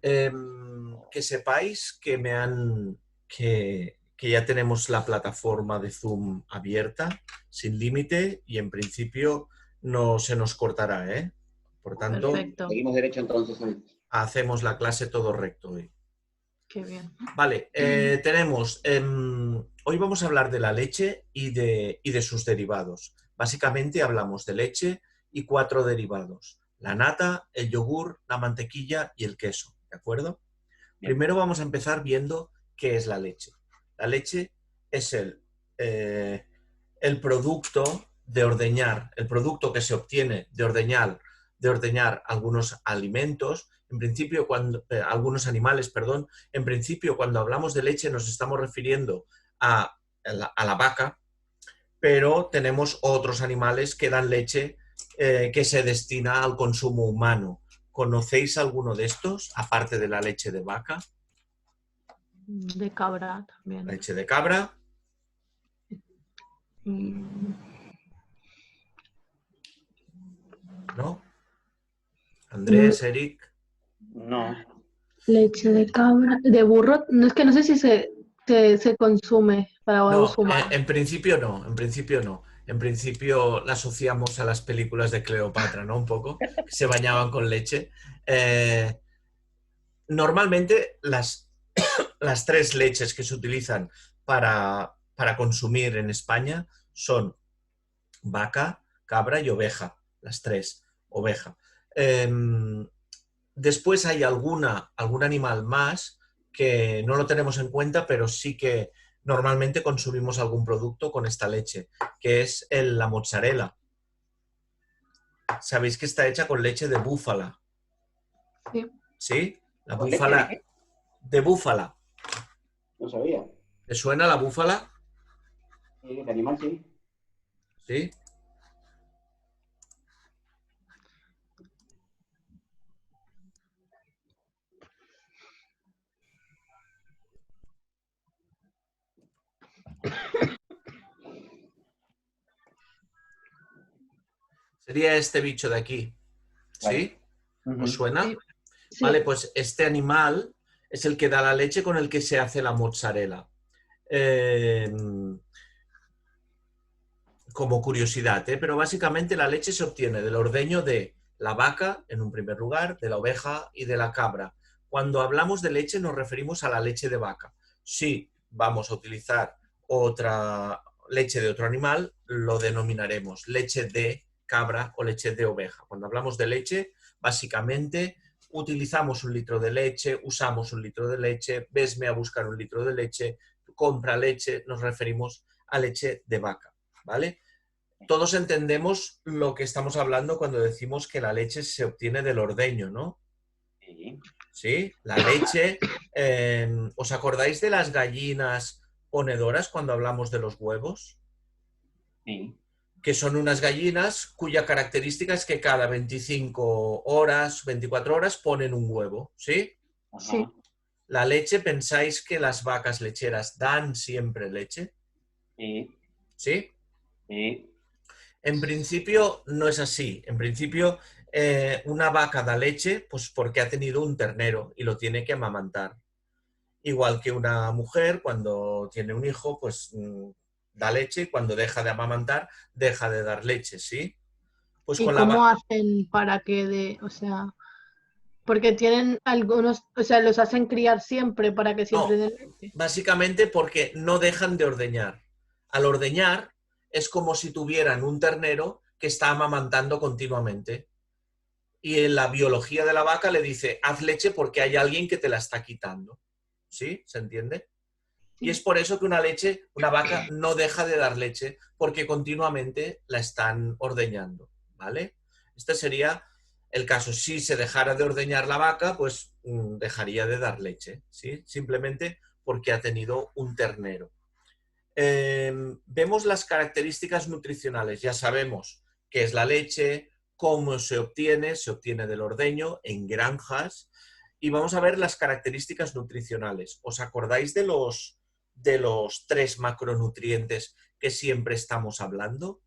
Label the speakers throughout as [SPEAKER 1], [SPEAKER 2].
[SPEAKER 1] Que sepáis que que ya tenemos la plataforma de Zoom abierta, sin límite, y en principio no se nos cortará, ¿eh? Por tanto,
[SPEAKER 2] Perfecto.
[SPEAKER 3] Seguimos derecho entonces.
[SPEAKER 1] hacemos la clase todo recto hoy.
[SPEAKER 2] Qué bien.
[SPEAKER 1] Vale, tenemos... hoy vamos a hablar de la leche y de sus derivados. Básicamente hablamos de leche y 4 derivados. La nata, el yogur, la mantequilla y el queso, ¿de acuerdo?
[SPEAKER 3] Bien.
[SPEAKER 1] Primero vamos a empezar viendo qué es la leche. La leche es el producto de ordeñar, el producto que se obtiene de ordeñar algunos alimentos. En principio, algunos animales, perdón. En principio, cuando hablamos de leche nos estamos refiriendo a la vaca, pero tenemos otros animales que dan leche que se destina al consumo humano. ¿Conocéis alguno de estos, aparte de la leche de vaca?
[SPEAKER 2] De cabra también.
[SPEAKER 1] Leche de cabra. ¿No? Andrés, Eric.
[SPEAKER 3] No.
[SPEAKER 2] Leche de cabra. De burro, no es que no sé si se consume para
[SPEAKER 1] No,
[SPEAKER 2] uso humano.
[SPEAKER 1] en principio no, en principio no. En principio la asociamos a las películas de Cleopatra, ¿no? Un poco, que se bañaban con leche. Normalmente las 3 leches que se utilizan para consumir en España son vaca, cabra y oveja. Las 3, oveja. Después hay algún animal más que no lo tenemos en cuenta, pero sí que normalmente consumimos algún producto con esta leche, que es la mozzarella. Sabéis que está hecha con leche de búfala.
[SPEAKER 2] Sí.
[SPEAKER 1] ¿Sí? La
[SPEAKER 3] ¿Con leche de
[SPEAKER 1] búfala
[SPEAKER 3] qué?
[SPEAKER 1] de búfala.
[SPEAKER 3] No sabía.
[SPEAKER 1] ¿Te suena la búfala?
[SPEAKER 3] Sí, de animal sí.
[SPEAKER 1] ¿Sí? Sería este bicho de aquí. ¿Sí?
[SPEAKER 3] Vale.
[SPEAKER 1] ¿Os suena?
[SPEAKER 2] Sí. Sí.
[SPEAKER 1] Vale, pues este animal es el que da la leche con el que se hace la mozzarella. Como curiosidad, pero básicamente la leche se obtiene del ordeño de la vaca, en un primer lugar, de la oveja y de la cabra. Cuando hablamos de leche nos referimos a la leche de vaca. Si vamos a utilizar otra leche de otro animal, lo denominaremos leche de cabra o leche de oveja. Cuando hablamos de leche, básicamente utilizamos 1 litro de leche, usamos 1 litro de leche, vesme a buscar 1 litro de leche, compra leche, nos referimos a leche de vaca, ¿vale? Todos entendemos lo que estamos hablando cuando decimos que la leche se obtiene del ordeño, ¿no?
[SPEAKER 3] Sí.
[SPEAKER 1] Sí, la leche. ¿Os acordáis de las gallinas ponedoras cuando hablamos de los huevos?
[SPEAKER 3] Sí.
[SPEAKER 1] Que son unas gallinas cuya característica es que cada 25 horas, 24 horas ponen un huevo, ¿sí?
[SPEAKER 3] Ajá.
[SPEAKER 2] Sí.
[SPEAKER 1] La leche, ¿pensáis que las vacas lecheras dan siempre leche?
[SPEAKER 3] Sí.
[SPEAKER 1] ¿Sí?
[SPEAKER 3] Sí.
[SPEAKER 1] En principio no es así. En principio una vaca da leche pues porque ha tenido un ternero y lo tiene que amamantar. Igual que una mujer cuando tiene un hijo pues da leche y cuando deja de amamantar deja de dar leche, ¿sí? Pues
[SPEAKER 2] ¿Y
[SPEAKER 1] con
[SPEAKER 2] cómo hacen para que o sea, porque tienen algunos, o sea, los hacen criar siempre para que siempre
[SPEAKER 1] No,
[SPEAKER 2] den leche?
[SPEAKER 1] básicamente porque no dejan de ordeñar. Al ordeñar es como si tuvieran un ternero que está amamantando continuamente. Y en la biología de la vaca le dice, haz leche porque hay alguien que te la está quitando. ¿Sí? ¿Se entiende? Y es
[SPEAKER 2] Sí.
[SPEAKER 1] por eso que una vaca no deja de dar leche porque continuamente la están ordeñando, ¿vale? Este sería el caso. Si se dejara de ordeñar la vaca, pues dejaría de dar leche, ¿sí? Simplemente porque ha tenido un ternero. Vemos las características nutricionales. Ya sabemos qué es la leche, cómo se obtiene del ordeño en granjas, y vamos a ver las características nutricionales. ¿Os acordáis de los 3 macronutrientes que siempre estamos hablando?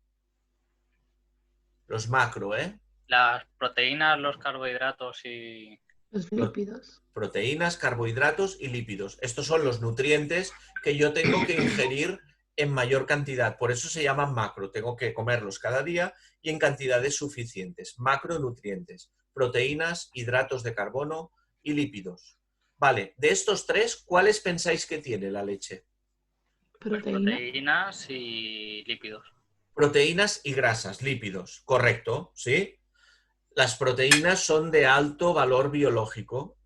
[SPEAKER 1] Los macro, ¿eh?
[SPEAKER 4] Las proteínas, los carbohidratos y
[SPEAKER 2] Los lípidos.
[SPEAKER 1] Proteínas, carbohidratos y lípidos. Estos son los nutrientes que yo tengo que ingerir en mayor cantidad. Por eso se llaman macro. Tengo que comerlos cada día y en cantidades suficientes. Macronutrientes. Proteínas, hidratos de carbono y lípidos. Vale, de estos tres, ¿cuáles pensáis que tiene la leche?
[SPEAKER 4] Pues
[SPEAKER 2] Proteína.
[SPEAKER 4] proteínas y lípidos.
[SPEAKER 1] Proteínas y grasas, lípidos. Correcto, ¿sí? Las proteínas son de alto valor biológico,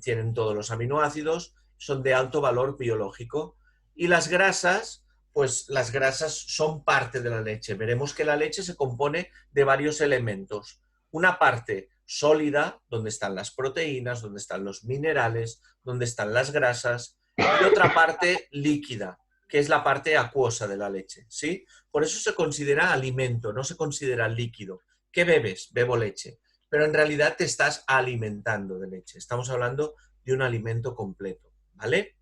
[SPEAKER 1] tienen todos los aminoácidos, son de alto valor biológico. Y las grasas, pues las grasas son parte de la leche. Veremos que la leche se compone de varios elementos. Una parte sólida, donde están las proteínas, donde están los minerales, donde están las grasas, y otra parte líquida, que es la parte acuosa de la leche, ¿sí? Por eso se considera alimento, no se considera líquido. ¿Qué bebes? Bebo leche. Pero en realidad te estás alimentando de leche. Estamos hablando de un alimento completo, ¿vale?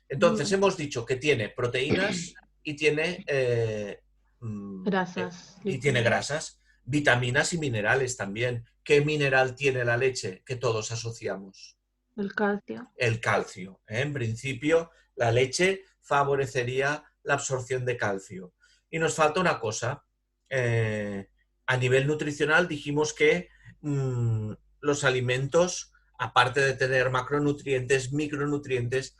[SPEAKER 1] Entonces hemos dicho que tiene proteínas y tiene
[SPEAKER 2] Grasas.
[SPEAKER 1] y tiene grasas, vitaminas y minerales también. ¿Qué mineral tiene la leche que todos asociamos?
[SPEAKER 2] El calcio.
[SPEAKER 1] El calcio. En principio, la leche favorecería la absorción de calcio. Y nos falta una cosa. A nivel nutricional dijimos que los alimentos, aparte de tener macronutrientes, micronutrientes,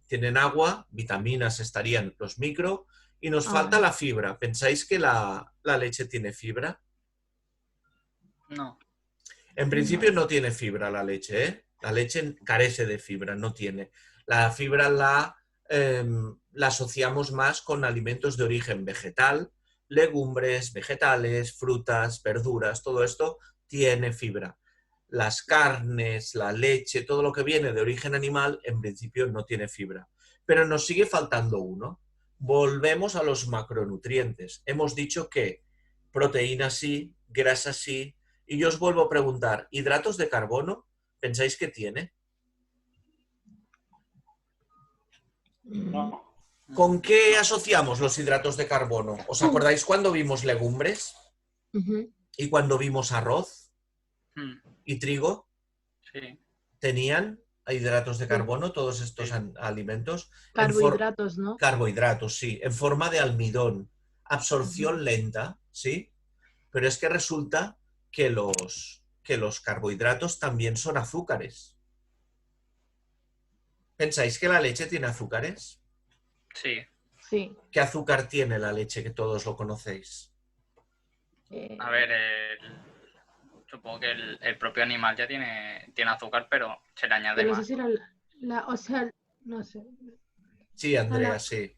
[SPEAKER 1] tienen agua, vitaminas estarían los micro, y nos falta la fibra. ¿Pensáis que la leche tiene fibra?
[SPEAKER 4] No.
[SPEAKER 1] En principio no tiene fibra la leche, ¿eh? La leche carece de fibra, no tiene. La fibra la asociamos más con alimentos de origen vegetal, legumbres, vegetales, frutas, verduras, todo esto tiene fibra. Las carnes, la leche, todo lo que viene de origen animal, en principio no tiene fibra. Pero nos sigue faltando uno. Volvemos a los macronutrientes. Hemos dicho que proteínas sí, grasas sí, y yo os vuelvo a preguntar, ¿hidratos de carbono pensáis que tiene?
[SPEAKER 3] No.
[SPEAKER 1] ¿Con qué asociamos los hidratos de carbono? ¿Os acordáis cuando vimos legumbres? ¿Y cuando vimos arroz y trigo?
[SPEAKER 4] Sí.
[SPEAKER 1] ¿Tenían hidratos de carbono todos estos alimentos?
[SPEAKER 2] Carbohidratos, ¿no?
[SPEAKER 1] Carbohidratos, sí, en forma de almidón. Absorción lenta, ¿sí? Pero es que resulta que los carbohidratos también son azúcares. ¿Pensáis que la leche tiene azúcares?
[SPEAKER 4] Sí.
[SPEAKER 2] Sí.
[SPEAKER 1] ¿Qué azúcar tiene la leche que todos lo conocéis?
[SPEAKER 4] A ver, supongo que el propio animal ya tiene azúcar, pero se le añade
[SPEAKER 2] Pero no
[SPEAKER 4] más.
[SPEAKER 2] sé si o sea, no sé.
[SPEAKER 1] Sí, Andrea, sí.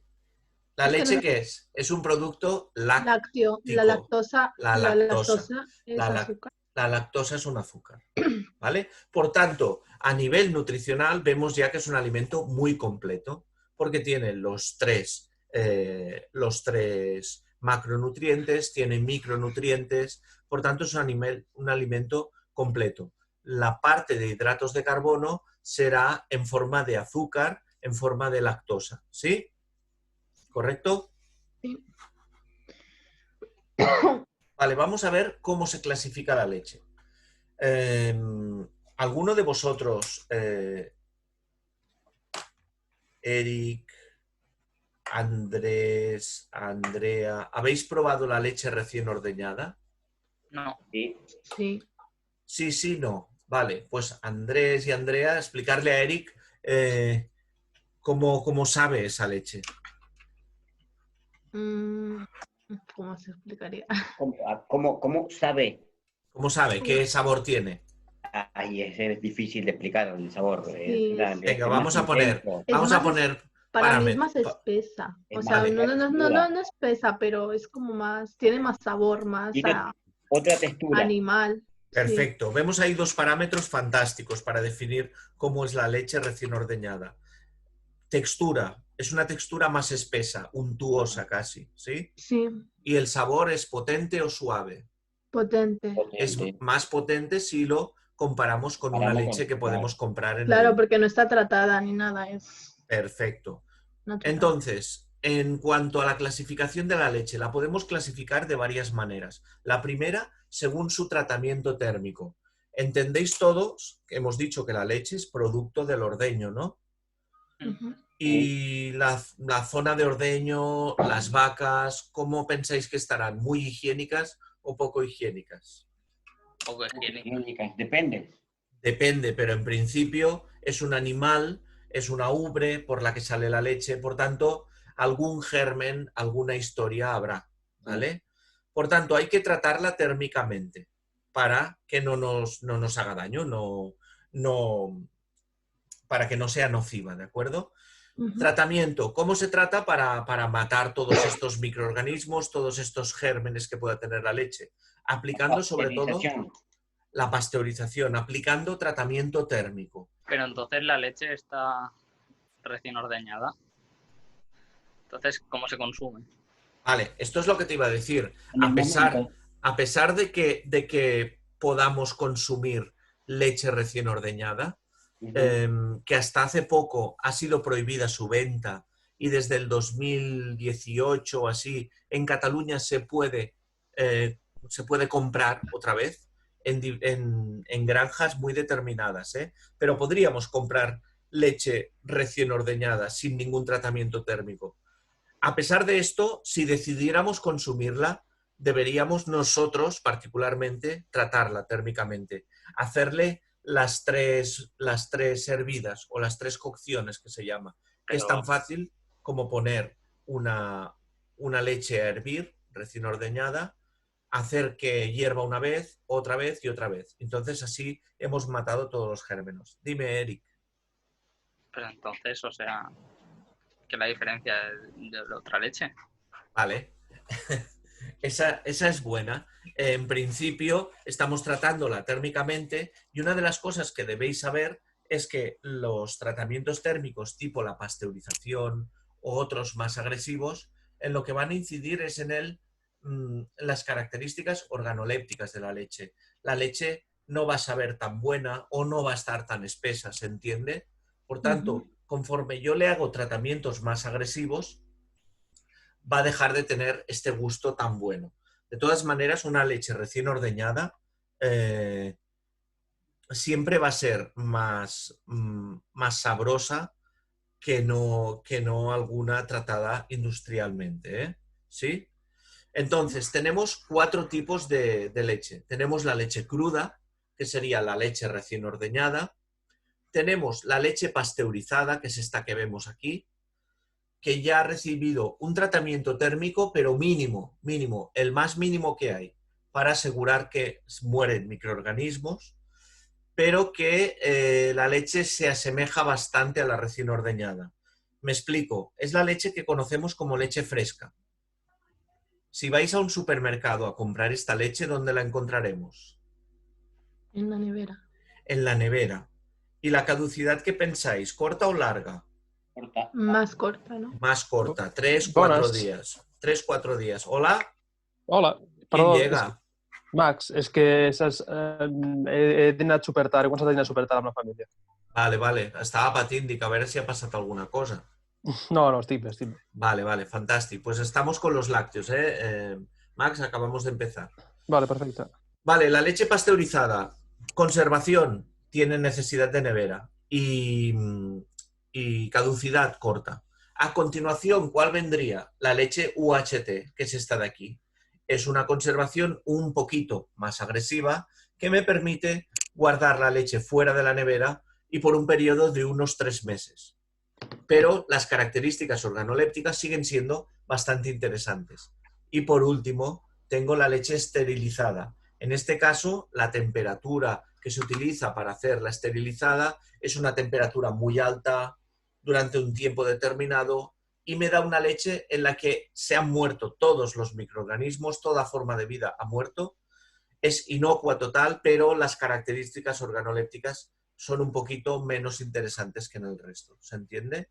[SPEAKER 1] ¿La
[SPEAKER 2] Es que
[SPEAKER 1] leche
[SPEAKER 2] no-
[SPEAKER 1] qué es? Es un producto láctico.
[SPEAKER 2] La lactosa.
[SPEAKER 1] La
[SPEAKER 2] La
[SPEAKER 1] lactosa.
[SPEAKER 2] lactosa es azúcar.
[SPEAKER 1] La lactosa es un azúcar, ¿vale? Por tanto, a nivel nutricional vemos ya que es un alimento muy completo, porque tiene los tres macronutrientes, tiene micronutrientes, por tanto es un alimento completo. La parte de hidratos de carbono será en forma de azúcar, en forma de lactosa, ¿sí? ¿Correcto?
[SPEAKER 2] Sí.
[SPEAKER 1] Vale, vamos a ver cómo se clasifica la leche. ¿Alguno de vosotros, Eric, Andrés, Andrea, habéis probado la leche recién ordeñada?
[SPEAKER 4] No.
[SPEAKER 3] Sí.
[SPEAKER 2] Sí.
[SPEAKER 1] Sí, sí, no. Vale, pues Andrés y Andrea, explicarle a Eric cómo sabe esa leche.
[SPEAKER 2] ¿Cómo se explicaría?
[SPEAKER 3] ¿Cómo sabe?
[SPEAKER 1] ¿Cómo sabe? ¿Qué sabor tiene?
[SPEAKER 3] Ay, es difícil de explicar el sabor.
[SPEAKER 2] Sí.
[SPEAKER 1] Venga, vamos a poner
[SPEAKER 2] Para mí es más espesa.
[SPEAKER 3] Es
[SPEAKER 2] O
[SPEAKER 3] más
[SPEAKER 2] sea,
[SPEAKER 3] de textura.
[SPEAKER 2] no espesa, pero es como más, tiene más sabor, más
[SPEAKER 3] Tiene otra textura.
[SPEAKER 2] animal.
[SPEAKER 1] Perfecto. Vemos ahí dos parámetros fantásticos para definir cómo es la leche recién ordeñada. Textura. Es una textura más espesa, untuosa casi, ¿sí?
[SPEAKER 2] Sí.
[SPEAKER 1] ¿Y el sabor es potente o suave?
[SPEAKER 2] Potente.
[SPEAKER 1] Es más potente si lo comparamos con una leche que podemos comprar en
[SPEAKER 2] Claro,
[SPEAKER 1] el...
[SPEAKER 2] porque no está tratada ni nada, es
[SPEAKER 1] Perfecto.
[SPEAKER 2] natural.
[SPEAKER 1] Entonces, en cuanto a la clasificación de la leche, la podemos clasificar de varias maneras. La primera, según su tratamiento térmico. Entendéis todos que hemos dicho que la leche es producto del ordeño, ¿no? Y la zona de ordeño, las vacas, ¿cómo pensáis que estarán? ¿Muy higiénicas o poco higiénicas?
[SPEAKER 4] Poco higiénicas.
[SPEAKER 3] Depende.
[SPEAKER 1] Depende, pero en principio es un animal, es una ubre por la que sale la leche, por tanto, algún germen, alguna historia habrá, ¿vale? Por tanto, hay que tratarla térmicamente para que no nos haga daño, para que no sea nociva, ¿de acuerdo? Tratamiento. ¿Cómo se trata para matar todos estos microorganismos, todos estos gérmenes que pueda tener la leche? Aplicando sobre todo la pasteurización, aplicando tratamiento térmico.
[SPEAKER 4] Pero entonces la leche está recién ordeñada. Entonces, ¿cómo se consume?
[SPEAKER 1] Vale, esto es lo que te iba a decir. A pesar de que podamos consumir leche recién ordeñada, que hasta hace poco ha sido prohibida su venta y desde el 2018 o así en Cataluña se puede comprar otra vez en granjas muy determinadas, pero podríamos comprar leche recién ordeñada sin ningún tratamiento térmico. A pesar de esto, si decidiéramos consumirla, deberíamos nosotros particularmente tratarla térmicamente, hacerle las tres hervidas o las 3 cocciones que se llama, que es tan fácil como poner una leche a hervir recién ordeñada, hacer que hierva una vez, otra vez y otra vez. Entonces así hemos matado todos los gérmenes. Dime, Eric.
[SPEAKER 4] Pero entonces, o sea, ¿qué es la diferencia de la otra leche?
[SPEAKER 1] Vale. Esa es buena. En principio, estamos tratándola térmicamente y una de las cosas que debéis saber es que los tratamientos térmicos tipo la pasteurización o otros más agresivos, en lo que van a incidir es en las características organolépticas de la leche. La leche no va a saber tan buena o no va a estar tan espesa, ¿se entiende? Por tanto, conforme yo le hago tratamientos más agresivos, va a dejar de tener este gusto tan bueno. De todas maneras, una leche recién ordeñada siempre va a ser más sabrosa que no alguna tratada industrialmente, ¿sí? Entonces, tenemos 4 tipos de leche. Tenemos la leche cruda, que sería la leche recién ordeñada. Tenemos la leche pasteurizada, que es esta que vemos aquí, que ya ha recibido un tratamiento térmico, pero mínimo, el más mínimo que hay, para asegurar que mueren microorganismos, pero que la leche se asemeja bastante a la recién ordeñada. Me explico, es la leche que conocemos como leche fresca. Si vais a un supermercado a comprar esta leche, ¿dónde la encontraremos?
[SPEAKER 2] En la nevera.
[SPEAKER 1] En la nevera. ¿Y la caducidad qué pensáis? ¿Corta o larga?
[SPEAKER 3] Corta.
[SPEAKER 2] Más corta, ¿no?
[SPEAKER 1] Más corta, 3-4 días. 3-4 días. ¿Hola?
[SPEAKER 5] Hola.
[SPEAKER 1] ¿Quién
[SPEAKER 5] Perdó,
[SPEAKER 1] llega?
[SPEAKER 5] Max, és que he dinat super tard, he començat a dinar super tard amb la família.
[SPEAKER 1] Vale. Estaba patint, dic, a ver si ha pasado alguna cosa.
[SPEAKER 5] No, estic bé.
[SPEAKER 1] Vale, fantástico. Pues estamos con los lácteos, Max, acabamos de empezar.
[SPEAKER 5] Vale, perfecto.
[SPEAKER 1] Vale, la leche pasteurizada. Conservación, tiene necesidad de nevera. Y caducidad corta. A continuación, ¿cuál vendría? La leche UHT, que es esta de aquí. Es una conservación un poquito más agresiva que me permite guardar la leche fuera de la nevera y por un periodo de unos 3 meses. Pero las características organolépticas siguen siendo bastante interesantes. Y por último, tengo la leche esterilizada. En este caso, la temperatura que se utiliza para hacer la esterilizada es una temperatura muy alta durante un tiempo determinado y me da una leche en la que se han muerto todos los microorganismos, toda forma de vida ha muerto. Es inocua total, pero las características organolépticas son un poquito menos interesantes que en el resto. ¿Se entiende?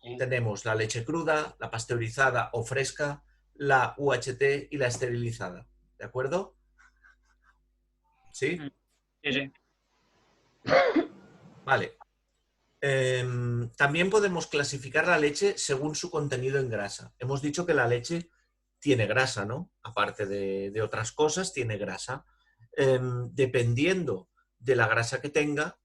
[SPEAKER 1] Sí. Tenemos la leche cruda, la pasteurizada o fresca, la UHT y la esterilizada. ¿De acuerdo? ¿Sí?
[SPEAKER 4] Sí.
[SPEAKER 1] Vale. También podemos clasificar la leche según su contenido en grasa. Hemos dicho que la leche tiene grasa, ¿no? Aparte de otras cosas, tiene grasa. Dependiendo de la grasa que tenga,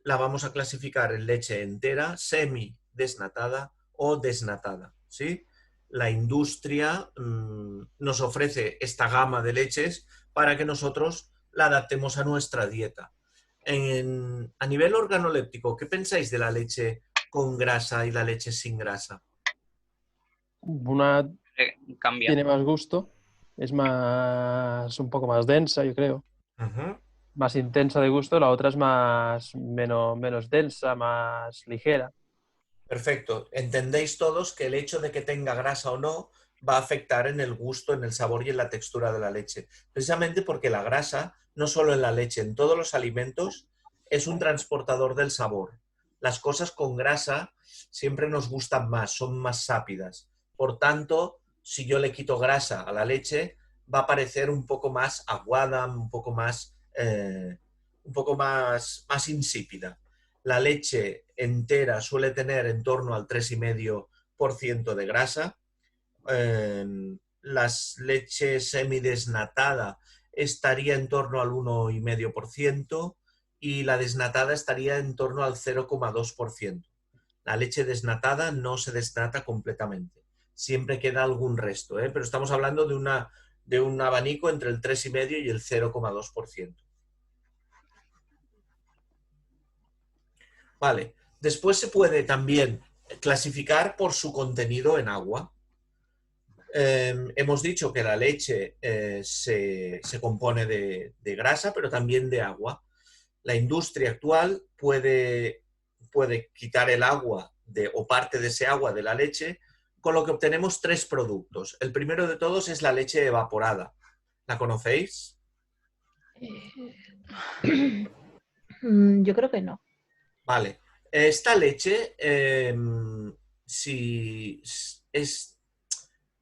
[SPEAKER 1] la vamos a clasificar en leche entera, semidesnatada o desnatada, ¿sí? La industria nos ofrece esta gama de leches para que nosotros la adaptemos a nuestra dieta. A nivel organoléptico, ¿qué pensáis de la leche con grasa y la leche sin grasa?
[SPEAKER 5] Una
[SPEAKER 4] Cambia.
[SPEAKER 5] tiene más gusto, es un poco más densa, yo creo.
[SPEAKER 1] Ajá.
[SPEAKER 5] Más intensa de gusto, la otra es menos densa, más ligera.
[SPEAKER 1] Perfecto. Entendéis todos que el hecho de que tenga grasa o no va a afectar en el gusto, en el sabor y en la textura de la leche. Precisamente porque la grasa, no solo en la leche, en todos los alimentos, es un transportador del sabor. Las cosas con grasa siempre nos gustan más, son más sápidas. Por tanto, si yo le quito grasa a la leche, va a parecer un poco más aguada, un poco más insípida. La leche entera suele tener en torno al 3,5% de grasa. Las leches semidesnatada estaría en torno al 1,5% y la desnatada estaría en torno al 0,2%. La leche desnatada no se desnata completamente. Siempre queda algún resto, pero estamos hablando de un abanico entre el 3,5% y el 0,2%. Vale. Después se puede también clasificar por su contenido en agua. Hemos dicho que la leche se compone de grasa, pero también de agua. La industria actual puede quitar el agua o parte de ese agua de la leche, con lo que obtenemos 3 productos. El primero de todos es la leche evaporada. ¿La conocéis?
[SPEAKER 2] Yo creo que no.
[SPEAKER 1] Vale. Esta leche,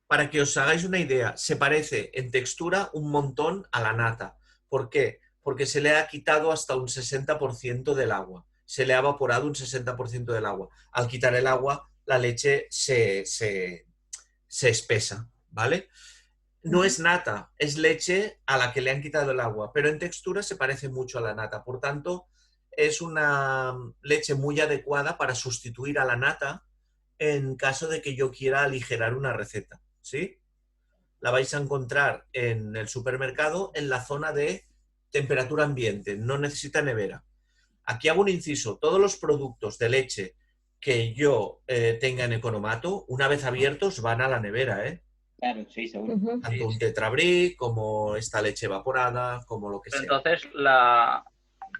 [SPEAKER 1] para que os hagáis una idea, se parece en textura un montón a la nata. ¿Por qué? Porque se le ha quitado hasta un 60% del agua. Se le ha evaporado un 60% del agua. Al quitar el agua, la leche se espesa, ¿vale? No es nata, es leche a la que le han quitado el agua, pero en textura se parece mucho a la nata. Por tanto, es una leche muy adecuada para sustituir a la nata en caso de que yo quiera aligerar una receta, ¿sí? La vais a encontrar en el supermercado en la zona de temperatura ambiente, no necesita nevera. Aquí hago un inciso, todos los productos de leche que yo tenga en Economato, una vez abiertos van a la nevera, ¿eh?
[SPEAKER 3] Claro, sí, seguro.
[SPEAKER 1] Tanto un Tetrabric como esta leche evaporada, como lo que sea.
[SPEAKER 4] Entonces, la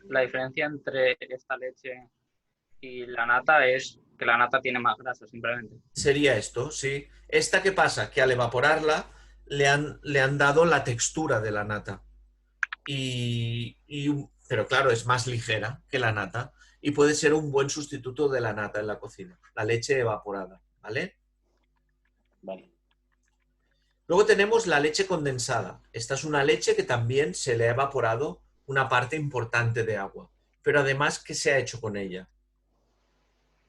[SPEAKER 4] diferencia entre esta leche y la nata es que la nata tiene más grasa, simplemente.
[SPEAKER 1] Sería esto, sí. Esta, ¿qué pasa? Que al evaporarla le han dado la textura de la nata. Pero claro, es más ligera que la nata y puede ser un buen sustituto de la nata en la cocina. La leche evaporada, ¿vale?
[SPEAKER 3] Vale.
[SPEAKER 1] Luego tenemos la leche condensada. Esta es una leche que también se le ha evaporado una parte importante de agua. Pero además, ¿qué se ha hecho con ella?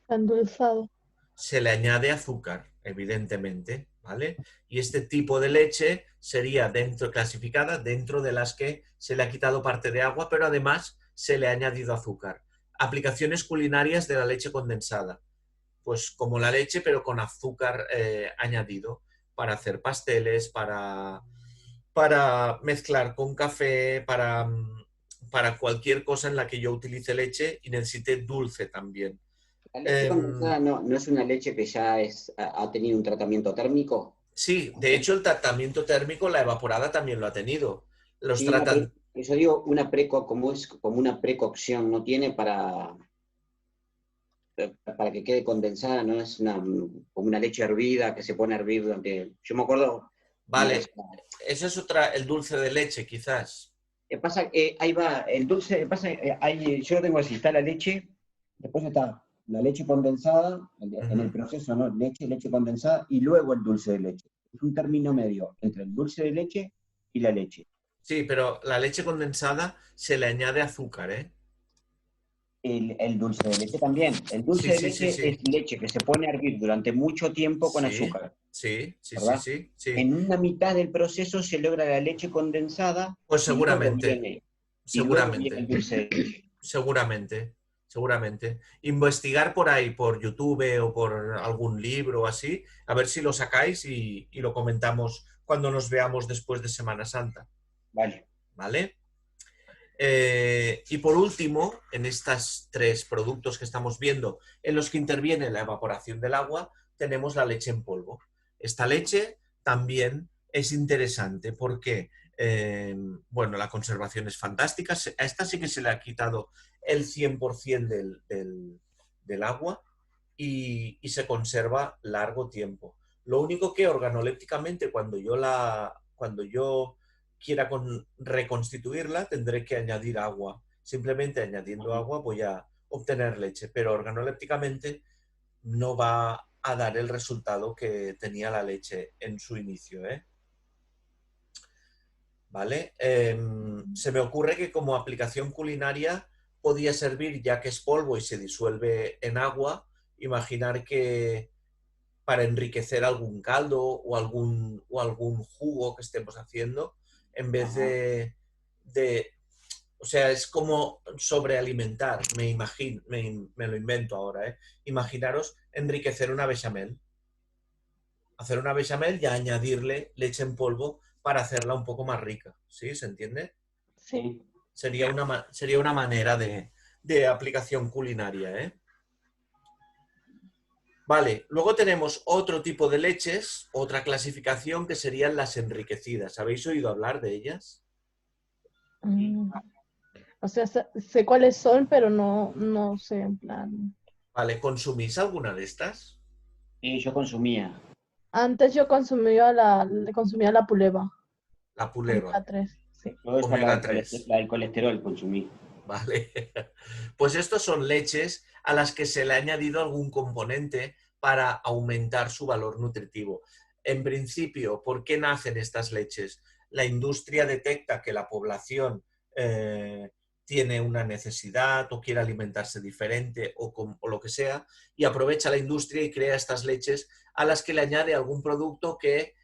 [SPEAKER 2] Endulzado.
[SPEAKER 1] Se le añade azúcar, evidentemente, ¿vale? Y este tipo de leche sería clasificada dentro de las que se le ha quitado parte de agua, pero además se le ha añadido azúcar. Aplicaciones culinarias de la leche condensada. Pues como la leche, pero con azúcar añadido, para hacer pasteles, para mezclar con café, para cualquier cosa en la que yo utilice leche y necesite dulce también.
[SPEAKER 3] ¿La leche condensada no es una leche que ya ha tenido un tratamiento térmico?
[SPEAKER 1] Sí, de hecho el tratamiento térmico, la evaporada también lo ha tenido.
[SPEAKER 3] Sí, yo digo como una precocción, no tiene para que quede condensada, no es como una leche hervida que se pone a hervir durante... Yo me acuerdo...
[SPEAKER 1] Vale, eso es el dulce de leche, quizás.
[SPEAKER 3] Pasa, ahí va, el dulce, yo lo tengo así, está la leche, después está la leche condensada, en el proceso, ¿no? Leche condensada, y luego el dulce de leche. Es un término medio entre el dulce de leche y la leche.
[SPEAKER 1] Sí, pero la leche condensada se le añade azúcar, ¿eh?
[SPEAKER 3] El dulce de leche también. El dulce de leche es leche que se pone a hervir durante mucho tiempo con azúcar.
[SPEAKER 1] Sí.
[SPEAKER 3] En una mitad del proceso se logra la leche condensada.
[SPEAKER 1] Pues seguramente.
[SPEAKER 3] y luego viene
[SPEAKER 1] Seguramente.
[SPEAKER 3] el dulce de leche.
[SPEAKER 1] Seguramente, seguramente. Investigar por ahí, por YouTube o por algún libro o así, a ver si lo sacáis y lo comentamos cuando nos veamos después de Semana Santa.
[SPEAKER 3] Vale.
[SPEAKER 1] ¿Vale? Y por último, en estos 3 productos que estamos viendo, en los que interviene la evaporación del agua, tenemos la leche en polvo. Esta leche también es interesante porque, bueno, la conservación es fantástica. A esta sí que se le ha quitado el 100% del agua y se conserva largo tiempo. Lo único que organolépticamente, cuando yo quiera reconstituirla, tendré que añadir agua. Simplemente añadiendo agua voy a obtener leche, pero organolépticamente no va a dar el resultado que tenía la leche en su inicio, ¿eh? ¿Vale? Se me ocurre que como aplicación culinaria podía servir, ya que es polvo y se disuelve en agua, imaginar que para enriquecer algún caldo o algún jugo que estemos haciendo, en vez o sea, es como sobrealimentar, me imagino, me lo invento ahora, ¿eh? Imaginaros enriquecer una bechamel. Hacer una bechamel y añadirle leche en polvo para hacerla un poco más rica, ¿sí? ¿Se entiende?
[SPEAKER 2] Sí.
[SPEAKER 1] Sería una manera de aplicación culinaria, ¿eh? Vale, luego tenemos otro tipo de leches, otra clasificación que serían las enriquecidas. ¿Habéis oído hablar de ellas?
[SPEAKER 2] O sea, sé cuáles son, pero no sé, en plan.
[SPEAKER 1] Vale, ¿consumís alguna de estas?
[SPEAKER 3] Y yo consumía.
[SPEAKER 2] Antes yo consumía la puleva,
[SPEAKER 1] La puleva,
[SPEAKER 2] omega 3, sí.
[SPEAKER 3] Todo eso
[SPEAKER 1] omega 3.
[SPEAKER 3] la del colesterol consumí.
[SPEAKER 1] Vale. Pues estos son leches a las que se le ha añadido algún componente para aumentar su valor nutritivo. En principio, ¿por qué nacen estas leches? La industria detecta que la población tiene una necesidad o quiere alimentarse diferente o lo que sea, y aprovecha la industria y crea estas leches a las que le añade algún producto que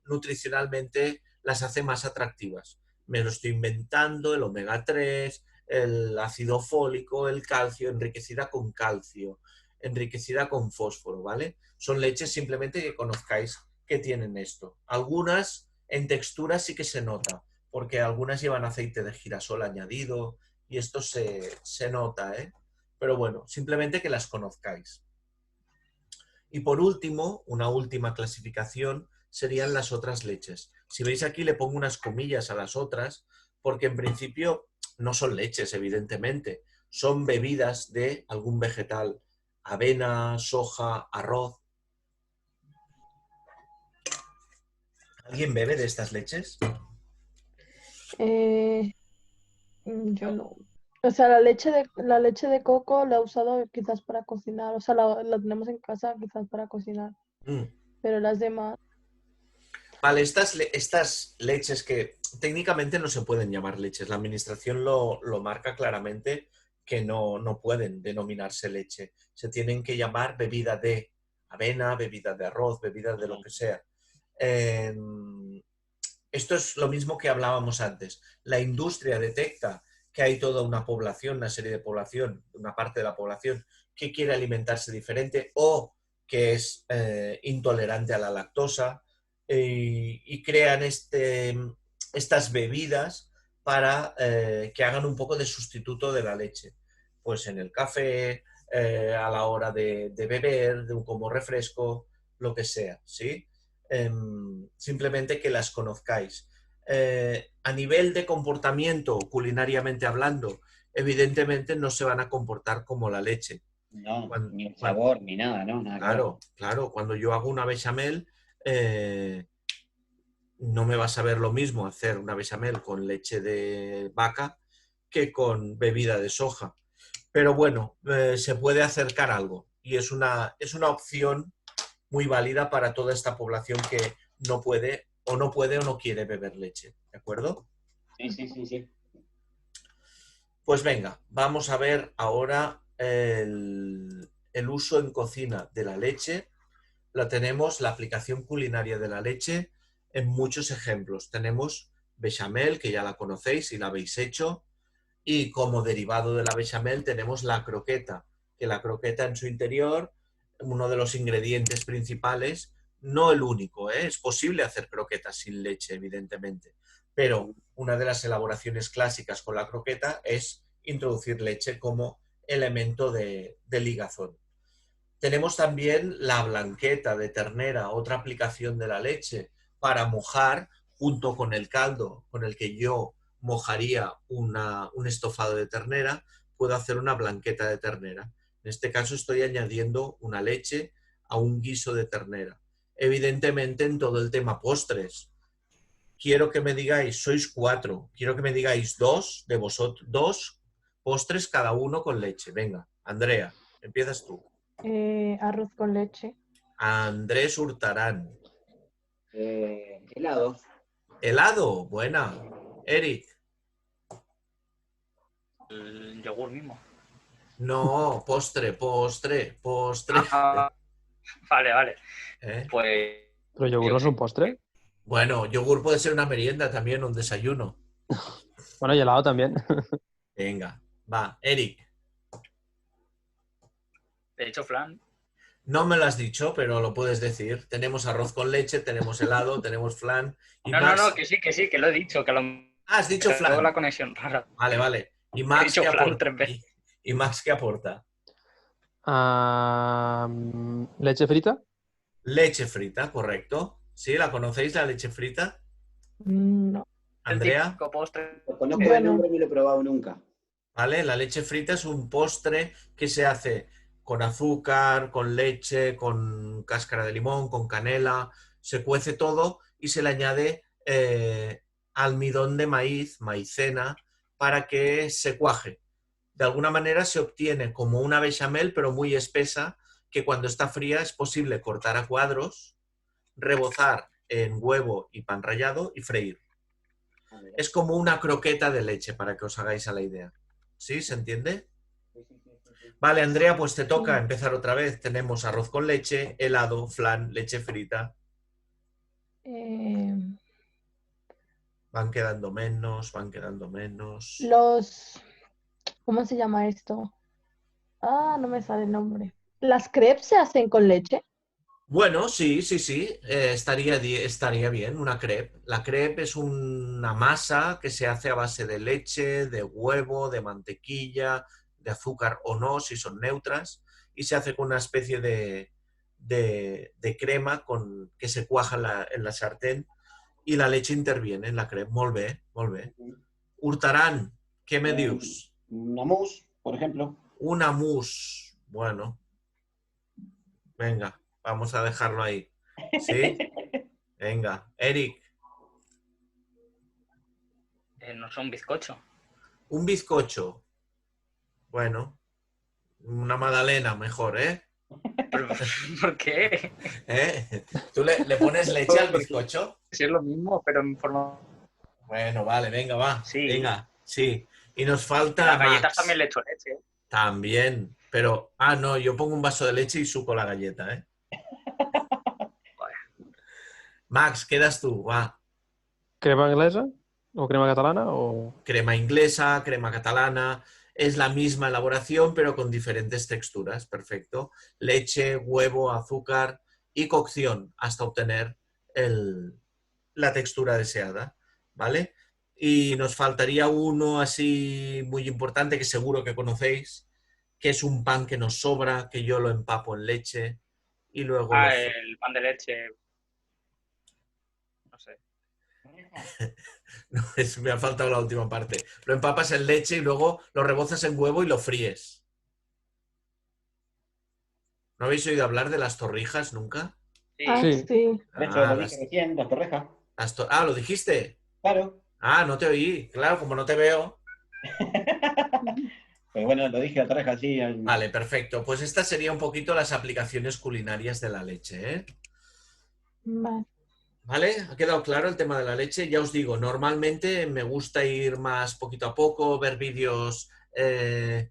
[SPEAKER 1] nutricionalmente las hace más atractivas. Me lo estoy inventando, el omega 3, el ácido fólico, el calcio, enriquecida con calcio, enriquecida con fósforo, ¿vale? Son leches simplemente que conozcáis que tienen esto. Algunas en textura sí que se nota, porque algunas llevan aceite de girasol añadido y esto se nota, ¿eh? Pero bueno, simplemente que las conozcáis. Y por último, una última clasificación serían las otras leches. Si veis aquí le pongo unas comillas a las otras, porque en principio no son leches, evidentemente. Son bebidas de algún vegetal. Avena, soja, arroz. ¿Alguien bebe de estas leches?
[SPEAKER 2] Yo no. O sea, la leche de coco la he usado quizás para cocinar. O sea, la tenemos en casa quizás para cocinar. Pero las demás.
[SPEAKER 1] Vale, estas leches que técnicamente no se pueden llamar leches. La administración lo marca claramente que no pueden denominarse leche. Se tienen que llamar bebida de avena, bebida de arroz, bebida de lo que sea. Esto es lo mismo que hablábamos antes. La industria detecta que hay toda una población, una serie de población, una parte de la población que quiere alimentarse diferente o que es intolerante a la lactosa y crean estas bebidas para que hagan un poco de sustituto de la leche. Pues en el café, a la hora de beber, como refresco, lo que sea, ¿sí? Simplemente que las conozcáis. A nivel de comportamiento, culinariamente hablando, evidentemente no se van a comportar como la leche.
[SPEAKER 3] No, ni el sabor, ni nada, ¿no? Nada
[SPEAKER 1] claro, claro. Cuando yo hago una bechamel, no me va a saber lo mismo hacer una bechamel con leche de vaca que con bebida de soja. Pero bueno, se puede acercar algo y es una opción muy válida para toda esta población que no puede o no quiere beber leche, ¿de acuerdo?
[SPEAKER 3] Sí.
[SPEAKER 1] Pues venga, vamos a ver ahora el uso en cocina de la leche. La aplicación culinaria de la leche en muchos ejemplos. Tenemos bechamel, que ya la conocéis y la habéis hecho. Y como derivado de la bechamel tenemos la croqueta, que la croqueta en su interior, uno de los ingredientes principales, no el único, ¿eh? Es posible hacer croquetas sin leche, evidentemente, pero una de las elaboraciones clásicas con la croqueta es introducir leche como elemento de ligazón. Tenemos también la blanqueta de ternera, otra aplicación de la leche para mojar junto con el caldo con el que yo mojaría un estofado de ternera, puedo hacer una blanqueta de ternera. En este caso estoy añadiendo una leche a un guiso de ternera. Evidentemente en todo el tema postres, quiero que me digáis, sois 4, quiero que me digáis 2 de vosotros, 2 postres cada uno con leche. Venga, Andrea, empiezas tú.
[SPEAKER 2] Arroz con leche.
[SPEAKER 1] Andrés Hurtarán.
[SPEAKER 3] Helados.
[SPEAKER 1] Helado, buena. Eric.
[SPEAKER 4] El yogur mismo.
[SPEAKER 1] No, postre.
[SPEAKER 4] Ah, vale. Pues...
[SPEAKER 5] ¿Pero yogur no es un postre?
[SPEAKER 1] Bueno, yogur puede ser una merienda también, un desayuno.
[SPEAKER 5] Bueno, y helado también.
[SPEAKER 1] Venga, va. Eric.
[SPEAKER 4] He dicho flan.
[SPEAKER 1] No me lo has dicho, pero lo puedes decir. Tenemos arroz con leche, tenemos helado, tenemos flan. Y
[SPEAKER 4] No,
[SPEAKER 1] Max...
[SPEAKER 4] no, que sí, que lo he dicho. Que lo...
[SPEAKER 1] Ah, has dicho flan.
[SPEAKER 4] la conexión rara.
[SPEAKER 1] Vale. ¿Y
[SPEAKER 4] He
[SPEAKER 1] Max
[SPEAKER 4] dicho
[SPEAKER 1] qué
[SPEAKER 4] flan
[SPEAKER 1] aporta?
[SPEAKER 4] 3 veces.
[SPEAKER 1] ¿Y Max qué aporta?
[SPEAKER 5] ¿Leche frita?
[SPEAKER 1] Leche frita, correcto. ¿Sí? ¿La conocéis, la leche frita?
[SPEAKER 2] No.
[SPEAKER 1] Andrea.
[SPEAKER 4] El típico postre.
[SPEAKER 3] Lo conozco de nombre, ni lo he probado nunca.
[SPEAKER 1] ¿Vale? La leche frita es un postre que se hace con azúcar, con leche, con cáscara de limón, con canela, se cuece todo y se le añade almidón de maíz, maicena, para que se cuaje. De alguna manera se obtiene como una bechamel, pero muy espesa, que cuando está fría es posible cortar a cuadros, rebozar en huevo y pan rallado y freír. Es como una croqueta de leche, para que os hagáis a la idea. ¿Sí? ¿Se entiende? Vale, Andrea, pues te toca empezar otra vez. Tenemos arroz con leche, helado, flan, leche frita. Van quedando menos.
[SPEAKER 2] ¿Cómo se llama esto? No me sale el nombre. ¿Las crepes se hacen con leche?
[SPEAKER 1] Bueno, sí. Estaría bien una crepe. La crepe es una masa que se hace a base de leche, de huevo, de mantequilla, de azúcar o no, si son neutras, y se hace con una especie de crema que se cuaja en la sartén y la leche interviene en la crepe. Molt bé. Hurtarán, ¿qué me dius?
[SPEAKER 3] Una mousse, por ejemplo.
[SPEAKER 1] Una mousse. Bueno. Venga, vamos a dejarlo ahí. ¿Sí? Venga. Eric.
[SPEAKER 4] No son bizcocho.
[SPEAKER 1] Un bizcocho. Bueno. Una magdalena mejor, ¿eh?
[SPEAKER 4] ¿Pero por qué?
[SPEAKER 1] ¿Eh? ¿Tú le pones leche al bizcocho?
[SPEAKER 4] Sí, es lo mismo, pero en forma...
[SPEAKER 1] Bueno, vale, venga, va.
[SPEAKER 4] Sí.
[SPEAKER 1] Venga, sí. Y nos falta
[SPEAKER 4] Las galletas
[SPEAKER 1] Max.
[SPEAKER 4] también le echo leche.
[SPEAKER 1] También. Pero, no, yo pongo un vaso de leche y suco la galleta, ¿eh? Max, quedas tú, va.
[SPEAKER 5] ¿Crema inglesa o crema catalana o...?
[SPEAKER 1] Crema inglesa, crema catalana, es la misma elaboración pero con diferentes texturas, perfecto. Leche, huevo, azúcar y cocción hasta obtener la textura deseada, ¿vale? Y nos faltaría uno así muy importante que seguro que conocéis, que es un pan que nos sobra, que yo lo empapo en leche y luego...
[SPEAKER 4] El pan de leche... No sé.
[SPEAKER 1] No, me ha faltado la última parte. Lo empapas en leche y luego lo rebozas en huevo y lo fríes. ¿No habéis oído hablar de las torrijas nunca?
[SPEAKER 5] Sí.
[SPEAKER 2] Sí.
[SPEAKER 3] De hecho, lo dije recién, las torrejas.
[SPEAKER 1] ¿Lo dijiste?
[SPEAKER 3] Claro.
[SPEAKER 1] No te oí. Claro, como no te veo.
[SPEAKER 3] Pero bueno, lo dije, la torreja, sí.
[SPEAKER 1] Vale, perfecto. Pues esta sería un poquito las aplicaciones culinarias de la leche, ¿eh?
[SPEAKER 2] Vale.
[SPEAKER 1] ¿Vale? ¿Ha quedado claro el tema de la leche? Ya os digo, normalmente me gusta ir más poquito a poco, ver vídeos que